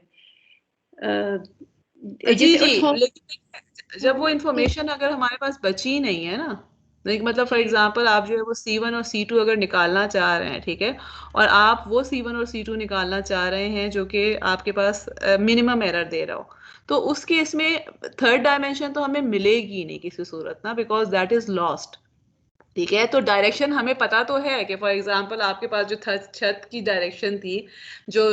जी जी, लेकिन जब वो इंफॉर्मेशन अगर हमारे पास बची नहीं है ना, मतलब फॉर एग्जांपल आप जो है वो C1 और C2 अगर निकालना चाह रहे हैं, ठीक है, और आप वो C1 और C2 निकालना चाह रहे हैं जो कि आपके पास मिनिमम एरर दे रहा हो, तो उस केस में थर्ड डायमेंशन तो हमें मिलेगी नहीं किसी सूरत ना, बिकॉज दैट इज लॉस्ट, ठीक है। तो डायरेक्शन हमें पता तो है कि फॉर एग्जांपल आपके पास जो छत की डायरेक्शन थी जो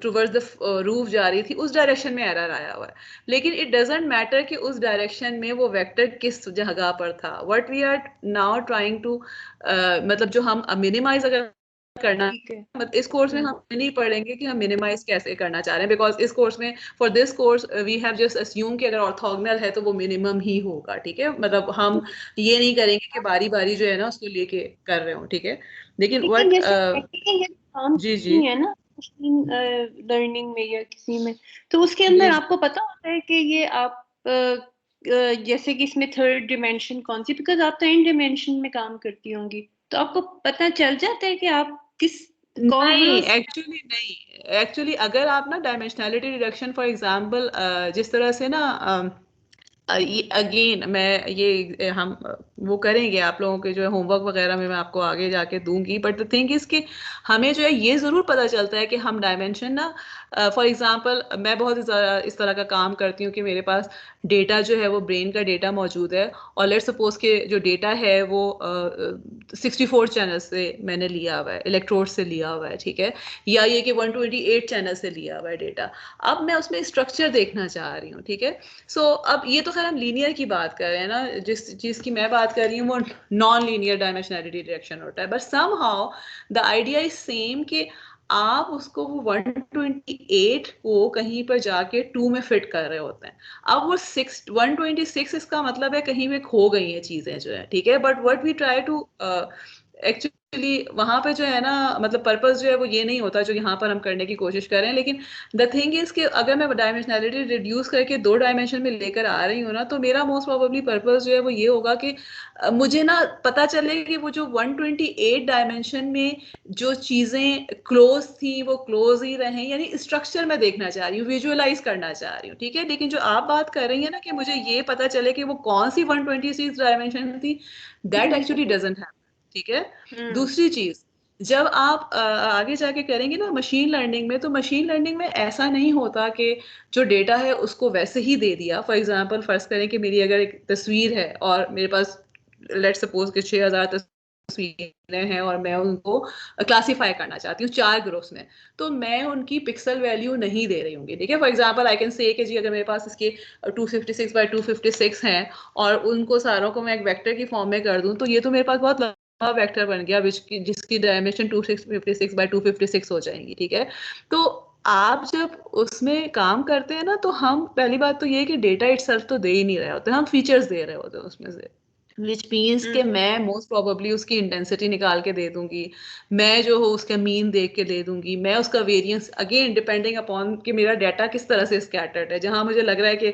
टुवर्ड्स द रूफ जा रही थी, उस डायरेक्शन में एरर आया हुआ है, लेकिन इट डजंट मैटर कि उस डायरेक्शन में वो वेक्टर किस जगह पर था। What we are now trying to मतलब जो हम मिनिमाइज अगर करना है, इस कोर्स में हम नहीं पढ़ेंगे कि हम मिनिमाइज कैसे करना चाह रहे हैं, बिकॉज इस कोर्स में for this course we have just assume कि अगर ऑर्थोगोनल है तो वो मिनिमम ही होगा, ठीक है। मतलब हम ये नहीं करेंगे कि बारी बारी जो है ना उसको लेके कर रहे हो, ठीक है। लेकिन व्हाट जी जी है ना लर्निंग में या किसी में, तो उसके अंदर आपको पता होता है कि ये आप जैसे कि इसमें थर्ड डिमेंशन कौन सी, बिकॉज आप तो एंड डिमेंशन में काम करती होंगी, तो आपको पता चल जाता है कि आप किस नहीं, एक्चुअली अगर आप ना डायमेंशनलिटी रिडक्शन फॉर एग्जांपल जिस तरह से ना अगेन मैं ये हम वो करेंगे आप लोगों के जो है होमवर्क वगैरह में मैं आपको आगे जाके दूंगी, बट द थिंग इज कि हमें जो है ये ज़रूर पता चलता है कि हम डायमेंशन ना, फॉर एग्जांपल मैं बहुत इस तरह का काम करती हूँ कि मेरे पास डेटा जो है वो ब्रेन का डेटा मौजूद है, और लेट्स सपोज के जो डेटा है वो 64 चैनल से मैंने लिया हुआ है, इलेक्ट्रोड से लिया हुआ है, ठीक है, या ये कि 128 चैनल से लिया हुआ है डेटा। अब मैं उसमें स्ट्रक्चर देखना चाह रही हूँ, ठीक है। सो अब ये तो खैर हम लीनियर की बात कर रहे हैं ना, जिस चीज़ की मैं बात कर रही हूँ वो नॉन लीनियर डायमेंशनैलिटी डायरेक्शन होता है, but somehow the idea is same कि आप उसको वो 128 को कहीं पर जाके 2 में फिट कर रहे होते हैं। अब वो 126 इसका मतलब है कहीं पे खो गई हैं चीजें जो है, ठीक है, but what we try to actually वहां पे जो है ना, मतलब पर्पस जो है वो ये नहीं होता जो यहाँ पर हम करने की कोशिश कर रहे हैं। लेकिन द थिंग इज कि अगर मैं डायमेंशनैलिटी रिड्यूस करके 2 डायमेंशन में लेकर आ रही हूँ ना, तो मेरा मोस्ट प्रोबेबली पर्पस जो है वो ये होगा कि मुझे ना पता चले कि वो जो 128 डायमेंशन में जो चीजें क्लोज थी वो क्लोज ही रहे, यानी स्ट्रक्चर मैं देखना चाह रही हूँ, विजुअलाइज करना चाह रही हूँ, ठीक है। लेकिन जो आप बात कर रही है ना कि मुझे ये पता चले कि वो कौन सी 126 डायमेंशन थी, दैट एक्चुअली डजंट हैपन, ठीक है। दूसरी चीज, जब आप आगे जाके करेंगे ना मशीन लर्निंग में, तो मशीन लर्निंग में ऐसा नहीं होता कि जो डेटा है उसको वैसे ही दे दिया। फॉर एग्जांपल फर्ज करें कि मेरी अगर एक तस्वीर है और मेरे पास लेट्स सपोज कि 6000 तस्वीरें हैं और मैं उनको क्लासीफाई करना चाहती हूँ 4 ग्रुप्स में, तो मैं उनकी पिक्सल वैल्यू नहीं दे रही होंगी, ठीक है। For example I can say कि जी अगर मेरे पास इसके 256 बाय 256 हैं और उनको सारों को मैं एक वेक्टर की फॉर्म में कर दूं, तो ये तो मेरे पास बहुत वेक्टर बन गया जिसकी डायमेंशन 256 बाय 256 हो जाएंगी, ठीक है। तो आप जब उसमें काम करते हैं ना, तो हम पहली बात तो ये है कि डेटा इटसेल्फ तो दे ही नहीं रहे होते, हम फीचर्स दे रहे होते हैं उसमें से, विच मीन्स के मैं मोस्ट प्रोबेबली उसकी इंटेंसिटी निकाल के दे दूंगी, मैं जो हो उसका मीन देख के दे दूंगी, मैं उसका वेरिएंस अगेन डिपेंडिंग अपॉन कि मेरा डाटा किस तरह से स्कैटर्ड है। जहां मुझे लग रहा है कि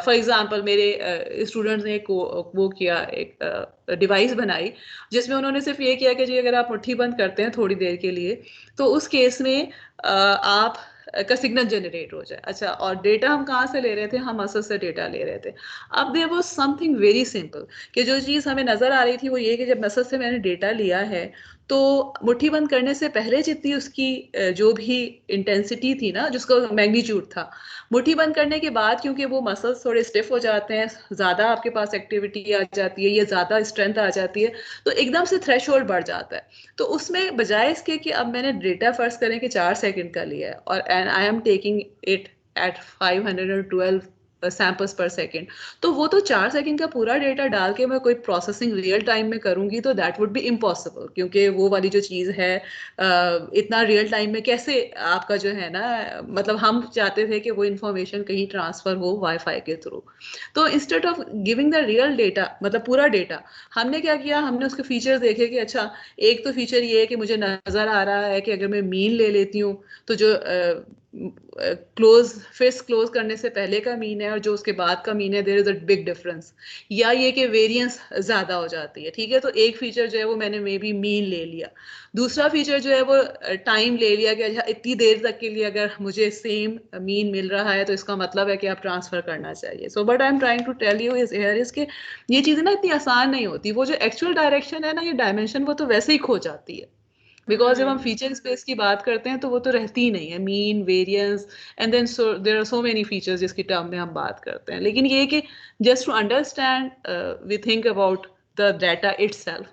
फॉर एग्जांपल मेरे स्टूडेंट्स ने वो किया, एक डिवाइस बनाई जिसमें उन्होंने सिर्फ ये किया कि जी अगर आप मुट्ठी बंद करते हैं थोड़ी देर के लिए, तो उस केस में आप का सिग्नल जनरेट हो जाए। अच्छा, और डेटा हम कहाँ से ले रहे थे, हम मसल से डेटा ले रहे थे। अब there was something very simple कि जो चीज़ हमें नजर आ रही थी वो ये कि जब मसल से मैंने डेटा लिया है, तो मुट्ठी बंद करने से पहले जितनी उसकी जो भी इंटेंसिटी थी ना, जिसका मैग्नीट्यूड था, मुट्ठी बंद करने के बाद क्योंकि वो मसल्स थोड़े स्टिफ हो जाते हैं, ज़्यादा आपके पास एक्टिविटी आ जाती है या ज़्यादा स्ट्रेंथ आ जाती है, तो एकदम से थ्रेशोल्ड बढ़ जाता है। तो उसमें बजाय इसके कि अब मैंने डेटा फर्ज करें कि 4 सेकंड का लिया है और and I am taking it at 512 samples पर सेकंड, तो वो तो 4 सेकंड का पूरा डेटा डाल के मैं कोई प्रोसेसिंग रियल टाइम में करूंगी तो दैट वुड बी इम्पॉसिबल, क्योंकि वो वाली जो चीज़ है इतना रियल टाइम में कैसे आपका जो है ना, मतलब हम चाहते थे कि वो इंफॉर्मेशन कहीं ट्रांसफर हो वाईफाई के थ्रू। तो instead of giving the real data, मतलब पूरा डेटा, हमने क्या किया, हमने उसके फीचर्स देखे कि अच्छा एक तो फीचर ये है कि मुझे नजर आ रहा है कि अगर मैं मीन ले लेती हूँ तो जो फेस क्लोज करने से पहले का मीन है और जो उसके बाद का मीन है there is a big difference, या ये कि वेरिएंस ज्यादा हो जाती है, ठीक है। तो एक फीचर जो है वो मैंने मे बी मीन ले लिया, दूसरा फीचर जो है वो टाइम ले लिया कि अच्छा इतनी देर तक के लिए अगर मुझे सेम मीन मिल रहा है तो इसका मतलब है कि आप ट्रांसफर करना चाहिए। So but I am trying to tell you is here is के ये चीजें ना इतनी आसान नहीं होती, वो जो एक्चुअल डायरेक्शन है ना, ये डायमेंशन वो तो वैसे ही खो जाती है, बिकॉज जब हम फीचर स्पेस की बात करते हैं तो वो तो रहती ही नहीं है, mean, variance and then there are so many features जिसकी टर्म में हम बात करते हैं। लेकिन ये कि just to understand we think about the data itself,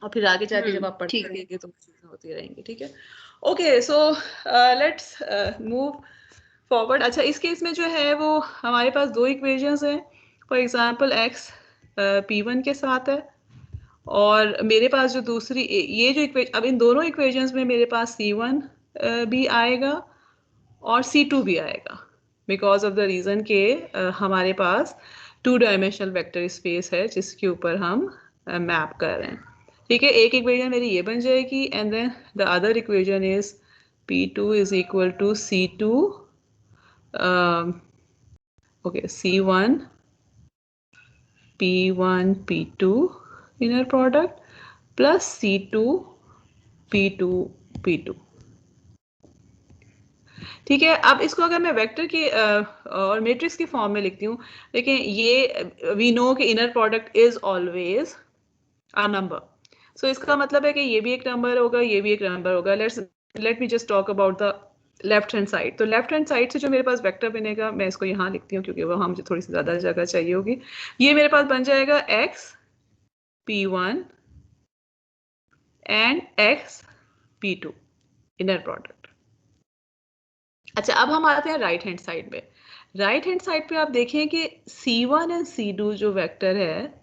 और फिर आगे जाके जब आप पढ़ते रहेंगे तो चीजें होती रहेंगी, ठीक है। Okay, so let's move forward. अच्छा, इस केस में जो है वो हमारे पास 2 इक्वेशंस हैं। फॉर एग्जांपल x p1 के साथ है और मेरे पास जो दूसरी ये जो इक्वेशन, अब इन दोनों इक्वेशंस में मेरे पास c1 भी आएगा और c2 भी आएगा, बिकॉज ऑफ द रीजन के हमारे पास 2 डायमेंशनल वेक्टर स्पेस है जिसके ऊपर हम मैप कर रहे हैं, ठीक है। एक इक्वेशन मेरी ये बन जाएगी and then the other equation is p2 is equal to c2 okay c1 p1 p2 inner product plus c2 p2 p2। ठीक है, अब इसको अगर मैं वेक्टर की और मैट्रिक्स की फॉर्म में लिखती हूँ, लेकिन ये वी नो कि inner product is always a number, so इसका मतलब है कि ये भी एक नंबर होगा, ये भी एक नंबर होगा. Late me just talk about the left hand side. तो लेफ्ट हैंड साइड से जो मेरे पास वेक्टर बनेगा, मैं इसको यहाँ लिखती हूँ क्योंकि वहाँ मुझे थोड़ी सी ज़्यादा जगह चाहिए होगी. ये मेरे पास बन जाएगा x p1 and x p2 inner product. अच्छा, अब हम आते हैं राइट हैंड साइड पे. राइट हैंड साइड पे आप देखें कि c1 एंड c2 जो वेक्टर है,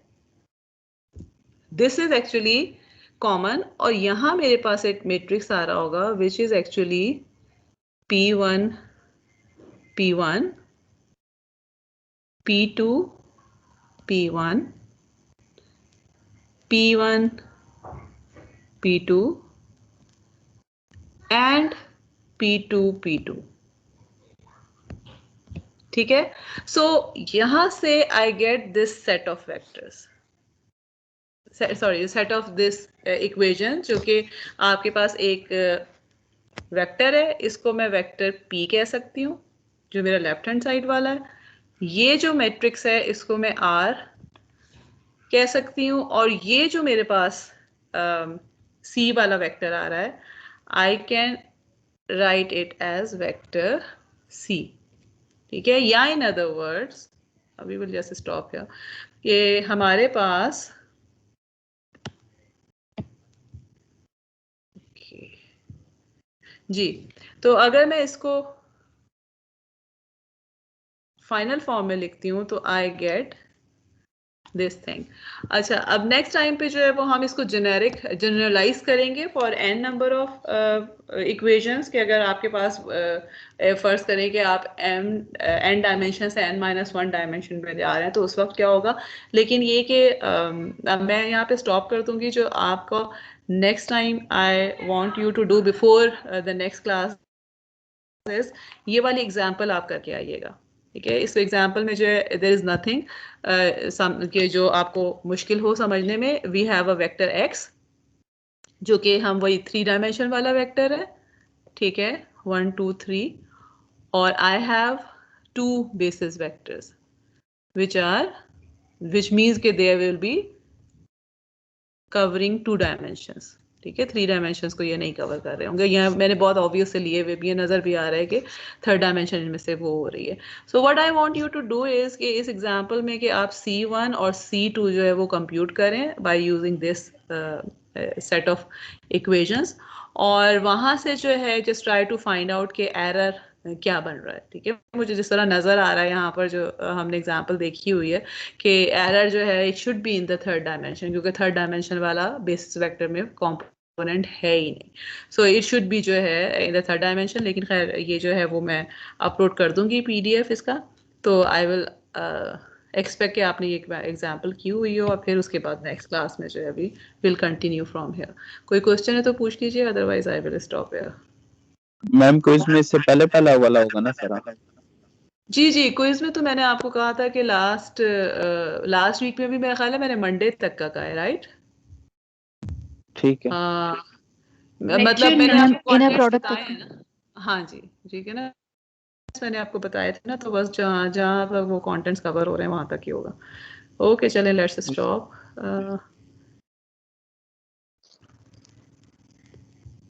दिस इज एक्चुअली कॉमन, और यहाँ मेरे पास एक मैट्रिक्स आ रहा होगा which is actually p1 p1 p2 p1 p1 p2 and p2 p2. ठीक है, सो यहां से I get this set of vectors, sorry set of this equation, जो कि आपके पास एक वेक्टर है, इसको मैं वेक्टर p कह सकती हूँ जो मेरा लेफ्ट हैंड साइड वाला है. ये जो मैट्रिक्स है इसको मैं r कह सकती हूँ, और ये जो मेरे पास c वाला वेक्टर आ रहा है, I can write it as vector c. ठीक है, या इन अदर वर्ड्स, अभी विल जस्ट स्टॉप हियर, ये हमारे पास जी. तो अगर मैं इसको फाइनल फॉर्म में लिखती हूँ तो आई गेट दिस थिंग. अच्छा, अब नेक्स्ट टाइम पे जो है वो हम इसको जनरलाइज करेंगे for n number of equations, कि अगर आपके पास फर्ज करें कि आप n डायमेंशन से n-1 डायमेंशन में जा रहे हैं, तो उस वक्त क्या होगा. लेकिन ये कि अब मैं यहाँ पे स्टॉप कर दूंगी. जो आपको next time I want you to do before the next class, ये वाली एग्जाम्पल आप करके आइएगा. ठीक है, इस एग्जाम्पल में जो है देयर इज नथिंग कि जो आपको मुश्किल हो समझने में. We have a vector x, जो कि हम वही 3 डायमेंशन वाला वेक्टर है. ठीक है, 1 2 3, और आई have 2 basis vectors which means कि there will be covering 2 dimensions. ठीक है, 3 डायमेंशंस को ये नहीं कवर कर रहे होंगे. यहाँ मैंने बहुत ऑब्वियस से लिए हुए भी, ये नजर भी आ रहा है कि थर्ड डायमेंशन इनमें से वो हो रही है. So what I want you to do is कि इस एग्जांपल में कि आप c1 और c2 जो है वो कंप्यूट करें by using this set of equations, और वहां से जो है just try to find out कि एरर क्या बन रहा है. ठीक है, मुझे जिस तरह नजर आ रहा है यहाँ पर जो हमने एग्जांपल देखी हुई है कि एरर जो है it should B in the third dimension, क्योंकि थर्ड डायमेंशन वाला बेसिस वेक्टर में कंपोनेंट है ही नहीं. सो इट शुड बी जो है इन द थर्ड डायमेंशन. लेकिन खैर ये जो है वो मैं अपलोड कर दूंगी PDF इसका, तो आई विल एक्सपेक्ट कि आपने ये एग्जांपल की हुई हो, और फिर उसके बाद नेक्स्ट क्लास में जो है अभी विल कंटिन्यू फ्रॉम हियर. कोई क्वेश्चन है तो पूछ लीजिए, otherwise I will stop here. Ma'am quiz में इससे पहले पहला वाला होगा ना सारा? जी, क्विज में तो मैंने आपको कहा था कि लास्ट वीक में भी मेरा ख्याल है मैंने मंडे तक का कहा है, राइट? ठीक है. हाँ, मतलब मैंने आपको इनर कॉन्टेक्स्ट प्रोडक्ट बताए हैं ना. हाँ जी, ठीक है ना, मैंने आपको बताए थे ना, तो बस जहाँ जहाँ वो कंटेंट्स कवर हो रहे हैं वहां तक ही होगा. ओके, चलें, लेट्स स्टॉप.